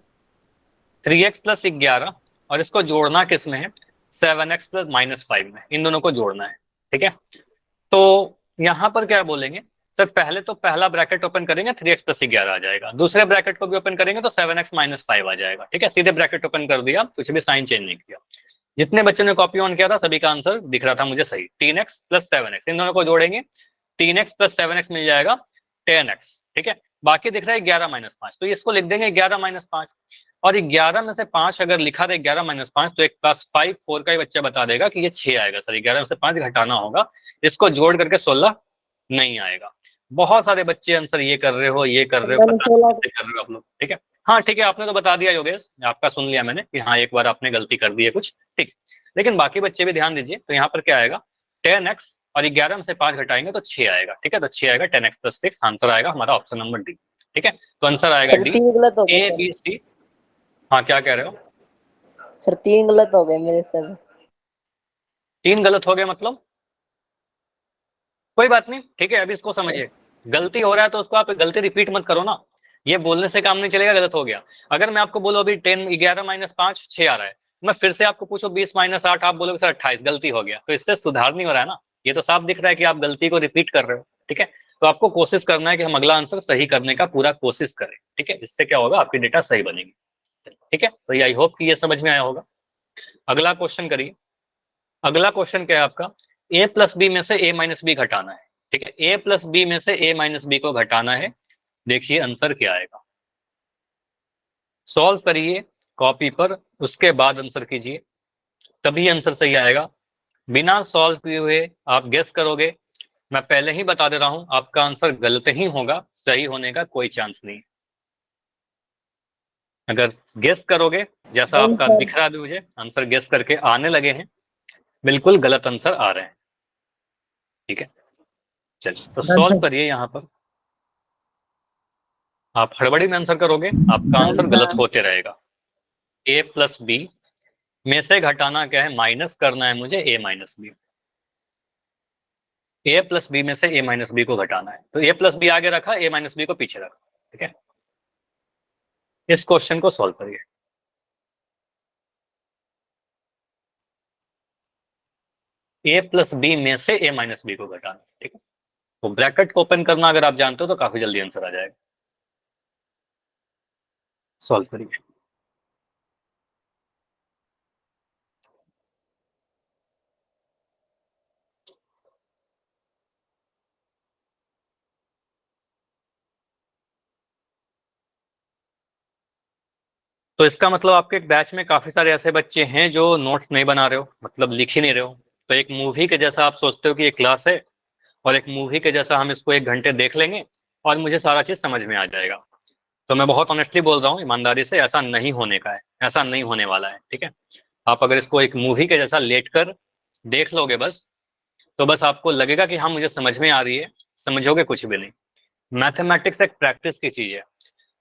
3x + 11, और इसको जोड़ना किस में है? 7x + -5 में, इन दोनों को जोड़ना है, ठीक है। तो यहाँ पर क्या बोलेंगे? सर पहले तो पहला ब्रैकेट ओपन करेंगे, 3x + 11 आ जाएगा, दूसरे ब्रैकेट को भी ओपन करेंगे तो 7x - 5 आ जाएगा, ठीक है। सीधे ब्रैकेट ओपन कर दिया, कुछ भी साइन चेंज नहीं किया। जितने बच्चों ने कॉपी ऑन किया था सभी का आंसर दिख रहा था मुझे सही। 3x + 7x, इन दोनों को जोड़ेंगे, 3x + 7x मिल जाएगा 10x, ठीक है। बाकी दिख रहा है 11 - 5, तो इसको लिख देंगे 11 - 5। और 11 में से 5 अगर लिखा रहे 11 - 5, तो एक क्लास 5 4 का ही बच्चा बता देगा कि ये 6 आएगा सर, 11 में से 5 घटाना होगा, इसको जोड़ करके 16 नहीं आएगा। बहुत सारे बच्चे आंसर ये कर रहे हो, ये कर सर रहे हो, मैंने पता नहीं 16। कैसे कर रहे हो आप लोग, ठीक है। हाँ ठीक है, आपने तो बता दिया योगेश, आपका सुन लिया मैंने कि हाँ एक बार आपने गलती कर दी है कुछ, ठीक। लेकिन बाकी बच्चे भी ध्यान दीजिए, तो यहाँ पर क्या आएगा? 10x, और 11 में से 5 घटाएंगे तो 6 आएगा, ठीक है। तो 6 आएगा, 10x + 6 आंसर आएगा हमारा ऑप्शन नंबर डी, ठीक है। तो आंसर आएगा सर डी, 3 गलत हो गए ए सर। B C. हाँ क्या कह रहे हो? सर 3 गलत हो गए मेरे सर। 3 गलत हो गए मतलब? कोई बात नहीं, ठीक है। अभी इसको समझिए, गलती हो रहा है तो उसको आप गलती रिपीट मत करो ना, ये बोलने से काम नहीं चलेगा गलत हो गया। अगर मैं आपको बोलूं अभी 10 11 - 5 6 आ रहा है, मैं फिर से आपको पूछो 20 - 8, आप बोलोगे सर 28, गलती हो गया, तो इससे सुधार नहीं हो रहा है ना। ये तो साफ दिख रहा है कि आप गलती को रिपीट कर रहे हो, ठीक है। तो आपको कोशिश करना है कि हम अगला आंसर सही करने का पूरा कोशिश करें, ठीक है। इससे क्या होगा? आपकी डेटा सही बनेगी, ठीक है। तो आई होप कि ये समझ में आया होगा। अगला क्वेश्चन करिए। अगला क्वेश्चन क्या है आपका? a + b में से a - b घटाना है, ठीक है। a + b में से a - b को घटाना है, देखिए आंसर क्या आएगा। सॉल्व करिए कॉपी पर, उसके बाद आंसर कीजिए, तभी आंसर सही आएगा। बिना सॉल्व किए हुए आप गेस करोगे, मैं पहले ही बता दे रहा हूं आपका आंसर गलत ही होगा, सही होने का कोई चांस नहीं। अगर गेस करोगे, जैसा नहीं आपका सर। दिख रहा है अभी मुझे आंसर गेस करके आने लगे हैं, बिल्कुल गलत आंसर आ रहे हैं, ठीक है। चलिए तो डन सॉल्व सर। करिए। यहाँ पर आप हड़बड़ी में आंसर करोगे, आपका डन आंसर गलत सर। होते रहेगा। a + b में से घटाना क्या है? माइनस करना है मुझे a - b। a + b में से a - b को घटाना है, तो a + b आगे रखा, a - b को पीछे रखा, ठीक है। इस क्वेश्चन को सॉल्व करिए। a + b में से a - b को घटाना, ठीक है। तो ब्रैकेट को ओपन करना अगर आप जानते हो तो काफी जल्दी आंसर आ जाएगा। सॉल्व करिए। तो इसका मतलब आपके बैच में काफी सारे ऐसे बच्चे हैं जो नोट्स नहीं बना रहे हो, मतलब लिख ही नहीं रहे हो। तो एक मूवी के जैसा आप सोचते हो कि ये क्लास है, और एक मूवी के जैसा हम इसको 1 घंटे देख लेंगे और मुझे सारा चीज समझ में आ जाएगा। तो मैं बहुत ऑनेस्टली बोल रहा हूँ, ईमानदारी से, ऐसा नहीं होने का है, ऐसा नहीं होने वाला है, ठीक है। आप अगर इसको एक मूवी के जैसा लेट कर देख लोगे बस, तो बस आपको लगेगा कि हाँ मुझे समझ में आ रही है, समझोगे कुछ भी नहीं। मैथमेटिक्स एक प्रैक्टिस की चीज है।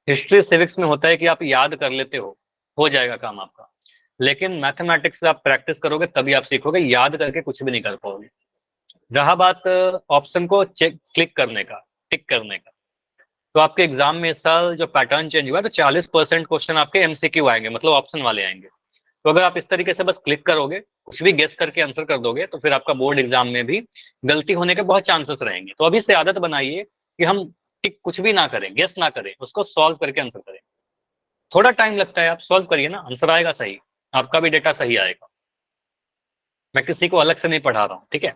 हिस्ट्री सिविक्स में होता है कि आप याद कर लेते हो जाएगा काम आपका। लेकिन मैथमेटिक्स आप प्रैक्टिस करोगे तभी आप सीखोगे, याद करके कुछ भी नहीं कर पाओगे। रहा बात ऑप्शन को चेक क्लिक करने का, टिक करने का, तो आपके एग्जाम में इस साल जो पैटर्न चेंज हुआ है, तो 40% क्वेश्चन आपके एमसीक्यू आएंगे, मतलब ऑप्शन वाले आएंगे। तो अगर आप इस तरीके से बस क्लिक करोगे, कुछ भी गेस करके आंसर कर दोगे, तो फिर आपका बोर्ड एग्जाम में भी गलती होने के बहुत चांसेस रहेंगे। तो अभी से आदत बनाइए कि हम टिक कुछ भी ना करें, गेस ना करें, उसको सॉल्व करके आंसर करें। थोड़ा टाइम लगता है, आप सॉल्व करिए ना, आंसर आएगा सही, आपका भी डेटा सही आएगा। मैं किसी को अलग से नहीं पढ़ा रहा हूँ, ठीक है।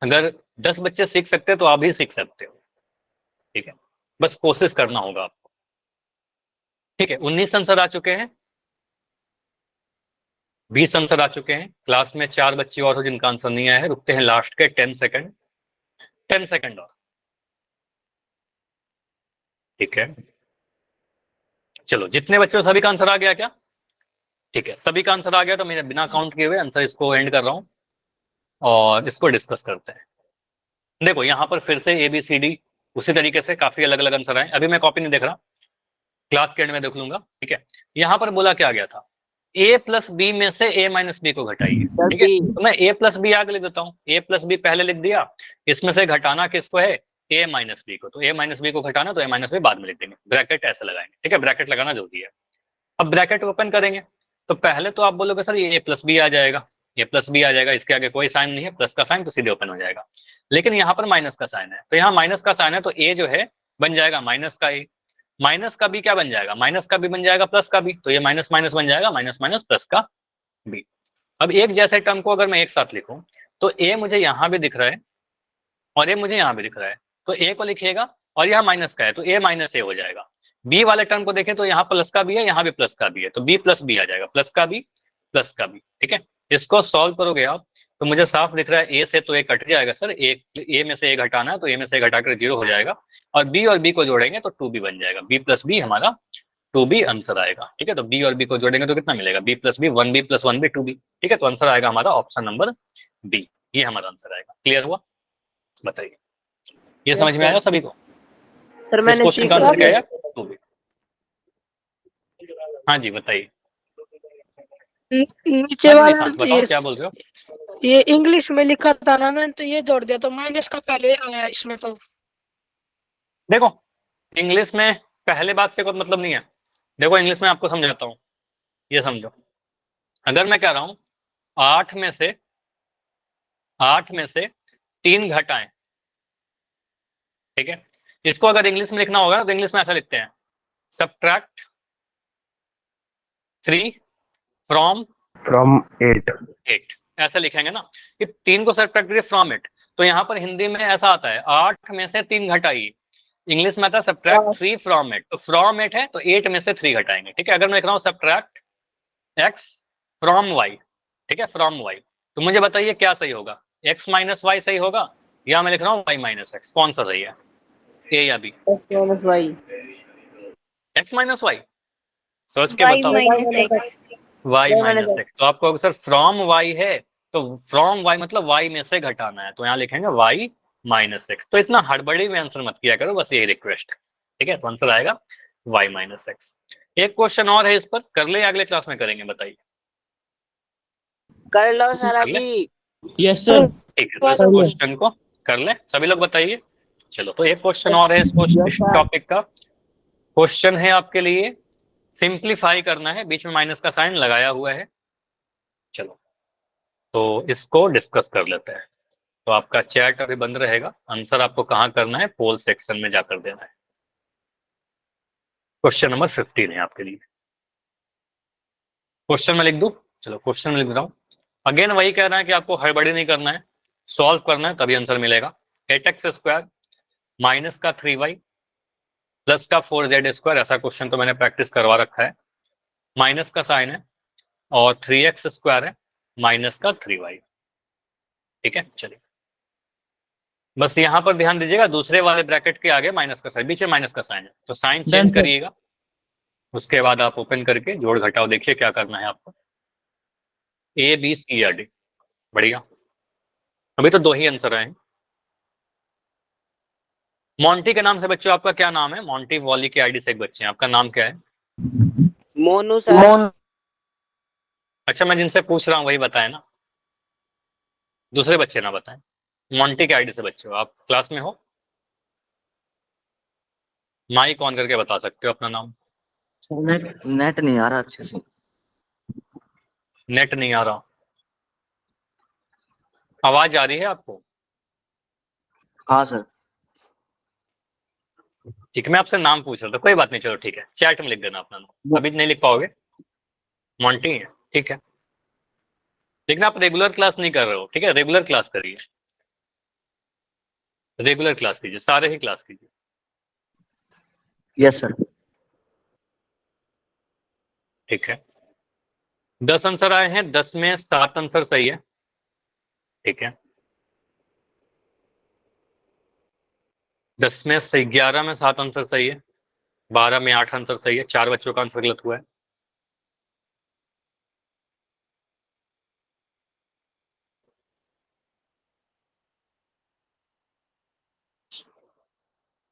अगर 10 बच्चे सीख सकते हैं तो आप भी सीख सकते हो, ठीक है। बस कोशिश करना होगा आपको, ठीक है। 19 आंसर आ चुके हैं, 20 आंसर आ चुके हैं। क्लास में 4 बच्चे और हो जिनका आंसर नहीं आया है। रुकते हैं लास्ट के 10 सेकंड, 10 सेकंड और, ठीक है। चलो, जितने बच्चों सभी का आंसर आ गया क्या? ठीक है, सभी का आंसर आ गया तो मैंने बिना काउंट किए हुए आंसर इसको एंड कर रहा हूँ और इसको डिस्कस करते हैं। देखो यहाँ पर फिर से ABCD उसी तरीके से काफी अलग अलग आंसर आए। अभी मैं कॉपी नहीं देख रहा, क्लास के एंड में देख लूंगा, ठीक है। यहाँ पर बोला क्या गया था, A प्लस बी में से A माइनस बी को घटाइए, ठीक है। तो मैं A प्लस बी आगे लिख देता हूँ, A प्लस बी पहले लिख दिया, इसमें से घटाना किसको है, A माइनस बी को। तो A माइनस बी को घटाना, तो A माइनस बी बाद में लिख देंगे, ब्रैकेट ऐसे लगाएंगे, ठीक है। ब्रैकेट लगाना जरूरी है। अब ब्रैकेट ओपन करेंगे तो पहले तो आप बोलोगे सर ये A प्लस बी आ जाएगा, A प्लस बी आ जाएगा, इसके आगे कोई साइन नहीं है, प्लस का साइन, तो सीधे ओपन हो जाएगा। लेकिन यहाँ पर माइनस का साइन है, तो यहाँ माइनस का साइन है, तो A जो है बन जाएगा माइनस का A, माइनस का बी क्या बन जाएगा, माइनस का बी बन जाएगा प्लस का बी, तो ये माइनस माइनस बन जाएगा माइनस माइनस प्लस का बी। अब एक जैसे टर्म को अगर मैं एक साथ लिखूं, तो A मुझे यहाँ भी दिख रहा है और A मुझे यहाँ भी दिख रहा है, तो A को लिखिएगा, और यहाँ माइनस का है तो A माइनस A हो जाएगा। बी वाले टर्म को देखें तो यहाँ प्लस का भी है, यहाँ भी प्लस का भी है, तो बी प्लस बी आ जाएगा, प्लस का बी प्लस का बी, ठीक है। इसको सॉल्व करोगे आप तो मुझे साफ दिख रहा है ए से तो ए कट जाएगा सर, ए में से ए घटाना है तो ए में से ए घटाकर 0 हो जाएगा, और बी को जोड़ेंगे तो 2b बन जाएगा, बी प्लस बी हमारा 2b आंसर आएगा, ठीक है। तो बी और बी को जोड़ेंगे तो कितना मिलेगा, B plus B 1b plus 1b 2b, ठीक है। तो आंसर आएगा हमारा ऑप्शन नंबर बी, ये हमारा आंसर आएगा। क्लियर हुआ? बताइए, ये समझ में आया सभी को? सर इस मैंने क्वेश्चन सीख का आंसर क्या लिया। है? 2b। हाँ जी बताइए। नीचे हाँ जी वाला निशांत तो बताओ, क्या बोल रहे हो? ये इंग्लिश में लिखा था ना, मैंने तो ये जोड़ दिया तो माइनस का पहले आया इसमें तो। देखो इंग्लिश में पहले बात से कोई मतलब नहीं है। देखो इंग्लिश में आपको समझाता हूँ, ये समझो। अगर मैं कह रहा हूँ 8 में से 3 घटाएं, ठीक है। इसको अगर इंग्लिश में लिखना होगा ना तो इंग्लिश में ऐसा लिखते हैं, सब्ट्रैक्ट 3 फ्रॉम फ्रॉम 8। 8, ऐसा लिखेंगे ना कि 3 को सब्ट्रैक्ट करिए फ्रॉम 8। तो यहाँ पर हिंदी में ऐसा आता है 8 में से 3 घटाइए, इंग्लिश में आता है सब्ट्रैक्ट 3 फ्रॉम 8। तो फ्रॉम 8 है तो 8 में से 3 घटाएंगे, ठीक है। अगर मैं लिख रहा हूँ सब्ट्रैक्ट x फ्रॉम y, ठीक है, फ्रॉम y, तो मुझे बताइए क्या सही होगा, x माइनस वाई सही होगा या मैं लिख रहा हूँ y माइनस एक्स, कौन सा सही है, ए या B? x minus y. x minus y, सोच के y बताओ। Minus x। y minus x, तो आपको सर फ्रॉम y है तो फ्रॉम y मतलब y में से घटाना है, तो यहाँ लिखेंगे y माइनस एक्स। तो इतना हड़बड़ी में आंसर मत किया करो, बस यही रिक्वेस्ट, ठीक है। तो आंसर आएगा y माइनस एक्स। एक क्वेश्चन और है, इस पर कर ले, अगले क्लास में करेंगे, बताइए। कर लो सर कर ले? अभी। Yes sir. ठीक है, तो इस क्वेश्चन को कर ले सभी लोग, बताइए। चलो, तो एक क्वेश्चन और है इस टॉपिक का। क्वेश्चन है आपके लिए, सिंप्लीफाई करना है, बीच में माइनस का साइन लगाया हुआ है। चलो तो इसको डिस्कस कर लेते हैं। तो आपका चैट अभी बंद रहेगा, आंसर आपको कहाँ करना है, पोल सेक्शन में जाकर देना है। क्वेश्चन नंबर 15 है आपके लिए। क्वेश्चन में लिख दूं? चलो क्वेश्चन में लिख रहा हूँ। अगेन वही कह रहा है कि आपको हड़बड़ी नहीं करना है, सॉल्व करना है, तभी आंसर मिलेगा। 8x² माइनस का 3y प्लस का 4z², ऐसा क्वेश्चन तो मैंने प्रैक्टिस करवा रखा है। माइनस का साइन है और 3x स्क्वायर है माइनस का 3y। ठीक है, चलिए बस यहाँ पर ध्यान दीजिएगा, दूसरे वाले ब्रैकेट के आगे माइनस का साइन, बीच में माइनस का साइन है, तो साइन Done, चेंज sir. करिएगा। उसके बाद आप ओपन करके जोड़ घटाओ, देखिए क्या करना है आपको, ए बी सी या डी। बढ़िया, अभी तो 2 ही आंसर आए हैं। मॉन्टी के नाम से बच्चों आपका क्या नाम है? मॉन्टी वॉली के आईडी से एक बच्चे हैं, आपका नाम क्या है? मोनू सर। अच्छा, मैं जिनसे पूछ रहा हूँ वही बताए ना, दूसरे बच्चे ना बताएं। मॉन्टी के आईडी से बच्चे हो आप, क्लास में हो? माइक ऑन करके बता सकते हो अपना नाम। नेट नहीं आ रहा अच्छे से। नेट नहीं आ रहा, आवाज आ रही है आपको? हाँ सर। ठीक है, मैं आपसे नाम पूछ रहा था, कोई बात नहीं, चलो ठीक है, चैट में लिख देना अपना नाम, अभी नहीं लिख पाओगे। मॉन्टी है, ठीक है, लेकिन आप रेगुलर क्लास नहीं कर रहे हो, ठीक है, रेगुलर क्लास करिए, रेगुलर क्लास कीजिए, सारे ही क्लास कीजिए। Yes sir. ठीक है, 10 आंसर आए हैं, 10 में 7 आंसर सही है। ठीक है, 10 में से 11 में 7 आंसर सही है, 12 में 8 आंसर सही है, 4 बच्चों का आंसर गलत हुआ है।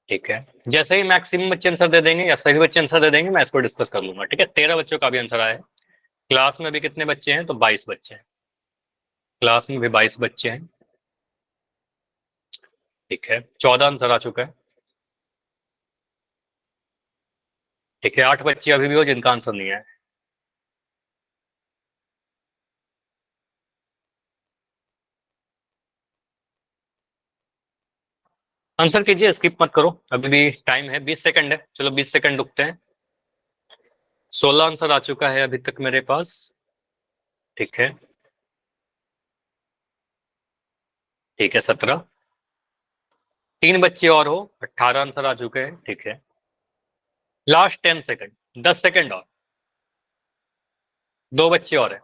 ठीक है, जैसे ही मैक्सिमम बच्चे आंसर दे देंगे या सभी बच्चे आंसर दे देंगे, मैं इसको डिस्कस कर लूंगा। ठीक है, 13 बच्चों का भी आंसर आया है। क्लास में भी कितने बच्चे हैं? तो 22 बच्चे हैं, क्लास में भी 22 बच्चे हैं। ठीक है, 14 आंसर आ चुका है। ठीक है, 8 बच्चे अभी भी हो जिनका आंसर नहीं है। आंसर कीजिए, स्किप मत करो, अभी भी टाइम है, 20 सेकंड है, चलो 20 सेकंड रुकते हैं। 16 आंसर आ चुका है अभी तक मेरे पास। ठीक है, ठीक है, 17, 3 बच्चे और हो, 18 आंसर आ चुके हैं। ठीक है, लास्ट 10 सेकंड, 10 सेकंड और, 2 बच्चे और है,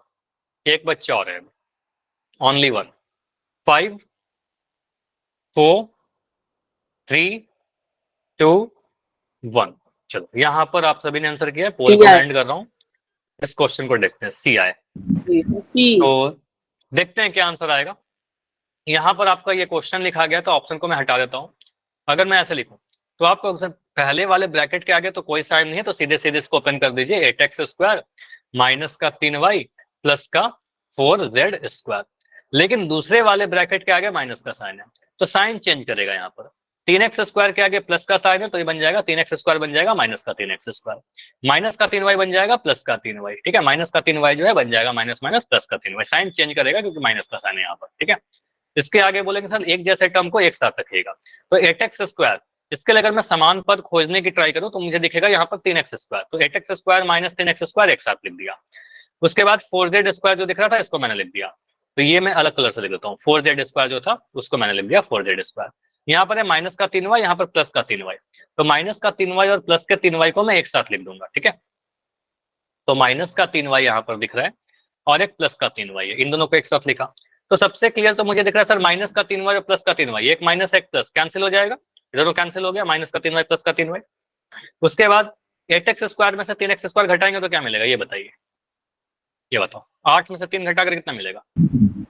1 बच्चा और है, ओनली 1। 5 4 3 2 1। चलो यहाँ पर आप सभी ने आंसर किया है, पोल को एंड कर रहा हूँ, इस क्वेश्चन को देखते हैं। सी आए, तो देखते हैं क्या आंसर आएगा। यहाँ पर आपका ये क्वेश्चन लिखा गया, तो ऑप्शन को मैं हटा देता हूँ। अगर मैं ऐसे लिखूं तो आपको पहले वाले ब्रैकेट के आगे तो कोई साइन नहीं है, तो सीधे सीधे इसको ओपन कर दीजिए, 8x स्क्वायर माइनस का 3y प्लस का 4z स्क्वायर। लेकिन दूसरे वाले ब्रैकेट के आगे माइनस का साइन है, तो साइन चेंज करेगा। यहाँ पर 3x स्क्वायर के आगे प्लस का साइन है, तो ये बन जाएगा 3x स्क्वायर बन जाएगा माइनस का 3x स्क्वायर, माइनस का 3y बन जाएगा प्लस का 3y। ठीक है, माइनस का 3y जो है बन जाएगा माइनस माइनस प्लस का 3y, साइन चेंज करेगा क्योंकि माइनस का साइन है यहाँ पर। ठीक है, इसके आगे बोलेंगे सर एक जैसे टर्म को एक साथ रखिएगा, तो 8x स्क्वायर, इसके लिए अगर मैं समान पद खोजने की ट्राई करूं तो मुझे दिखेगा यहाँ पर 3x स्क्वायर, तो 8x square minus 3x square एक साथ लिख दिया। उसके बाद 4z स्क्वायर जो दिख रहा था इसको मैंने लिख दिया, तो ये मैं अलग कलर से लिख देता हूँ, 4z स्क्वायर जो था उसको मैंने लिख दिया 4z स्क्वायर। यहाँ पर है माइनस का 3y, यहाँ पर प्लस का 3y, तो माइनस का 3y और प्लस के 3y को मैं एक साथ लिख दूंगा। ठीक है, तो माइनस का 3y यहाँ पर दिख रहा है और एक प्लस का 3y है, इन दोनों को एक साथ लिखा, तो सबसे क्लियर तो मुझे दिख रहा है सर माइनस का 3y और प्लस का 3y, एक माइनस एक प्लस कैंसिल हो जाएगा, इधर कैंसिल हो गया, माइनस का 3y प्लस का 3y। उसके बाद 8x स्क्वायर में से 3x स्क्वायर घटाएंगे तो क्या मिलेगा, ये बताइए, ये बताओ, 8 में से 3 घटाकर कितना मिलेगा?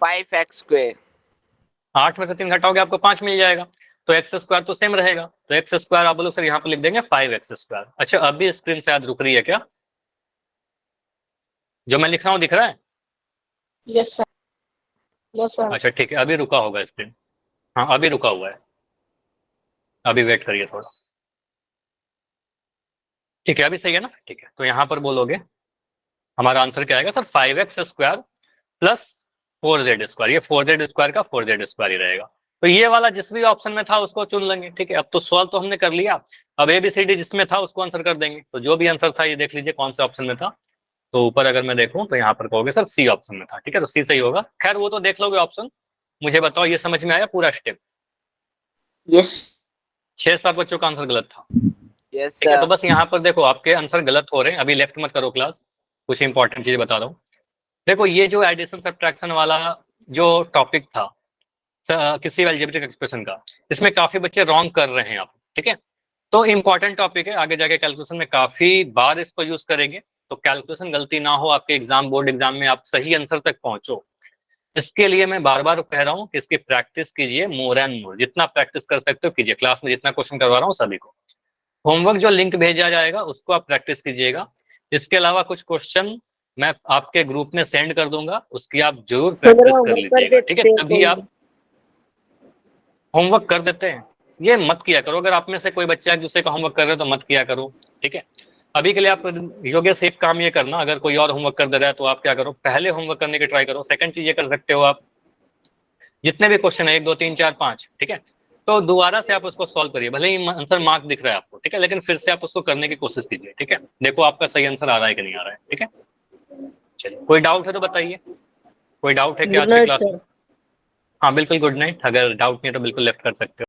5x square. 8 में से 3 घटाओगे आपको 5 मिल जाएगा, तो एक्स स्क्वायर तो सेम रहेगा, तो एक्स स्क्वायर आप बोलो सर यहाँ पर लिख देंगे 5x स्क्वायर। अच्छा, अभी स्क्रीन शायद रुक रही है क्या? जो मैं लिख रहा हूँ दिख रहा है? Yes sir, yes sir. अच्छा ठीक है, अभी रुका होगा स्क्रीन, हाँ अभी रुका हुआ है, अभी वेट करिए थोड़ा। ठीक है, अभी सही है ना? ठीक है, तो यहाँ पर बोलोगे हमारा आंसर क्या आएगा sir, 5x square plus 4z square, ये 4z स्क्वायर का 4z स्क्वायर ही रहेगा। तो ये वाला जिस भी ऑप्शन में था उसको चुन लेंगे। ठीक है, अब तो सॉल्व तो हमने कर लिया, अब ABCD जिसमें था उसको आंसर कर देंगे, तो जो भी आंसर था ये देख लीजिए कौन से ऑप्शन में था, तो ऊपर अगर मैं देखूं तो यहाँ पर कहोगे सर सी ऑप्शन में था। ठीक है, तो सी सही होगा, खैर वो तो देख लोगे ऑप्शन। मुझे बताओ ये समझ में आया पूरा स्टेप? यस 6-7 बच्चों का आंसर गलत था। यस ठीक है, तो सर। बस यहाँ पर देखो आपके आंसर गलत हो रहे हैं, अभी लेफ्ट मत करो क्लास, कुछ इंपॉर्टेंट चीजें बता रहा हूँ। देखो ये जो एडिशन सब्ट्रैक्शन वाला जो टॉपिक था किसी अलजेब्रिक एक्सप्रेशन का, इसमें काफी बच्चे रॉन्ग कर रहे हैं आप, ठीक है। तो इम्पॉर्टेंट टॉपिक है, आगे जाके कैलकुलेशन में काफी बार इसको यूज करेंगे, तो कैलकुलेशन गलती ना हो आपके एग्जाम, बोर्ड एग्जाम में आप सही आंसर तक पहुंचो, इसके लिए मैं बार बार कह रहा हूँ कि इसकी प्रैक्टिस कीजिए, मोर एंड मोर, जितना प्रैक्टिस कर सकते हो कीजिए। क्लास में जितना क्वेश्चन करवा रहा हूँ सभी को, होमवर्क जो लिंक भेजा जाएगा उसको आप प्रैक्टिस कीजिएगा। इसके अलावा कुछ क्वेश्चन मैं आपके ग्रुप में सेंड कर दूंगा, उसकी आप जरूर प्रैक्टिस कर लीजिएगा, ठीक है। तभी आप होमवर्क कर देते हैं, ये मत किया करो। अगर आप में से कोई बच्चा एक दूसरे का होमवर्क कर रहे हो तो मत किया करो, ठीक है। अभी के लिए आप योग्य से एक काम ये करना, अगर कोई और होमवर्क कर दे रहा है तो आप क्या करो, पहले होमवर्क करने की ट्राई करो। सेकंड चीज ये कर सकते हो आप, जितने भी क्वेश्चन है 1 2 3 4 5, ठीक है, तो दोबारा से आप उसको सॉल्व करिए, भले ही आंसर मार्क दिख रहा है आपको, ठीक है, लेकिन फिर से आप उसको करने की कोशिश कीजिए, ठीक है। देखो आपका सही आंसर आ रहा है कि नहीं आ रहा है, ठीक है। चलिए, कोई डाउट है तो बताइए, कोई डाउट है कि आज की क्लास में? हाँ बिल्कुल, गुड नाइट। अगर डाउट नहीं है तो बिल्कुल लेफ्ट कर सकते हो।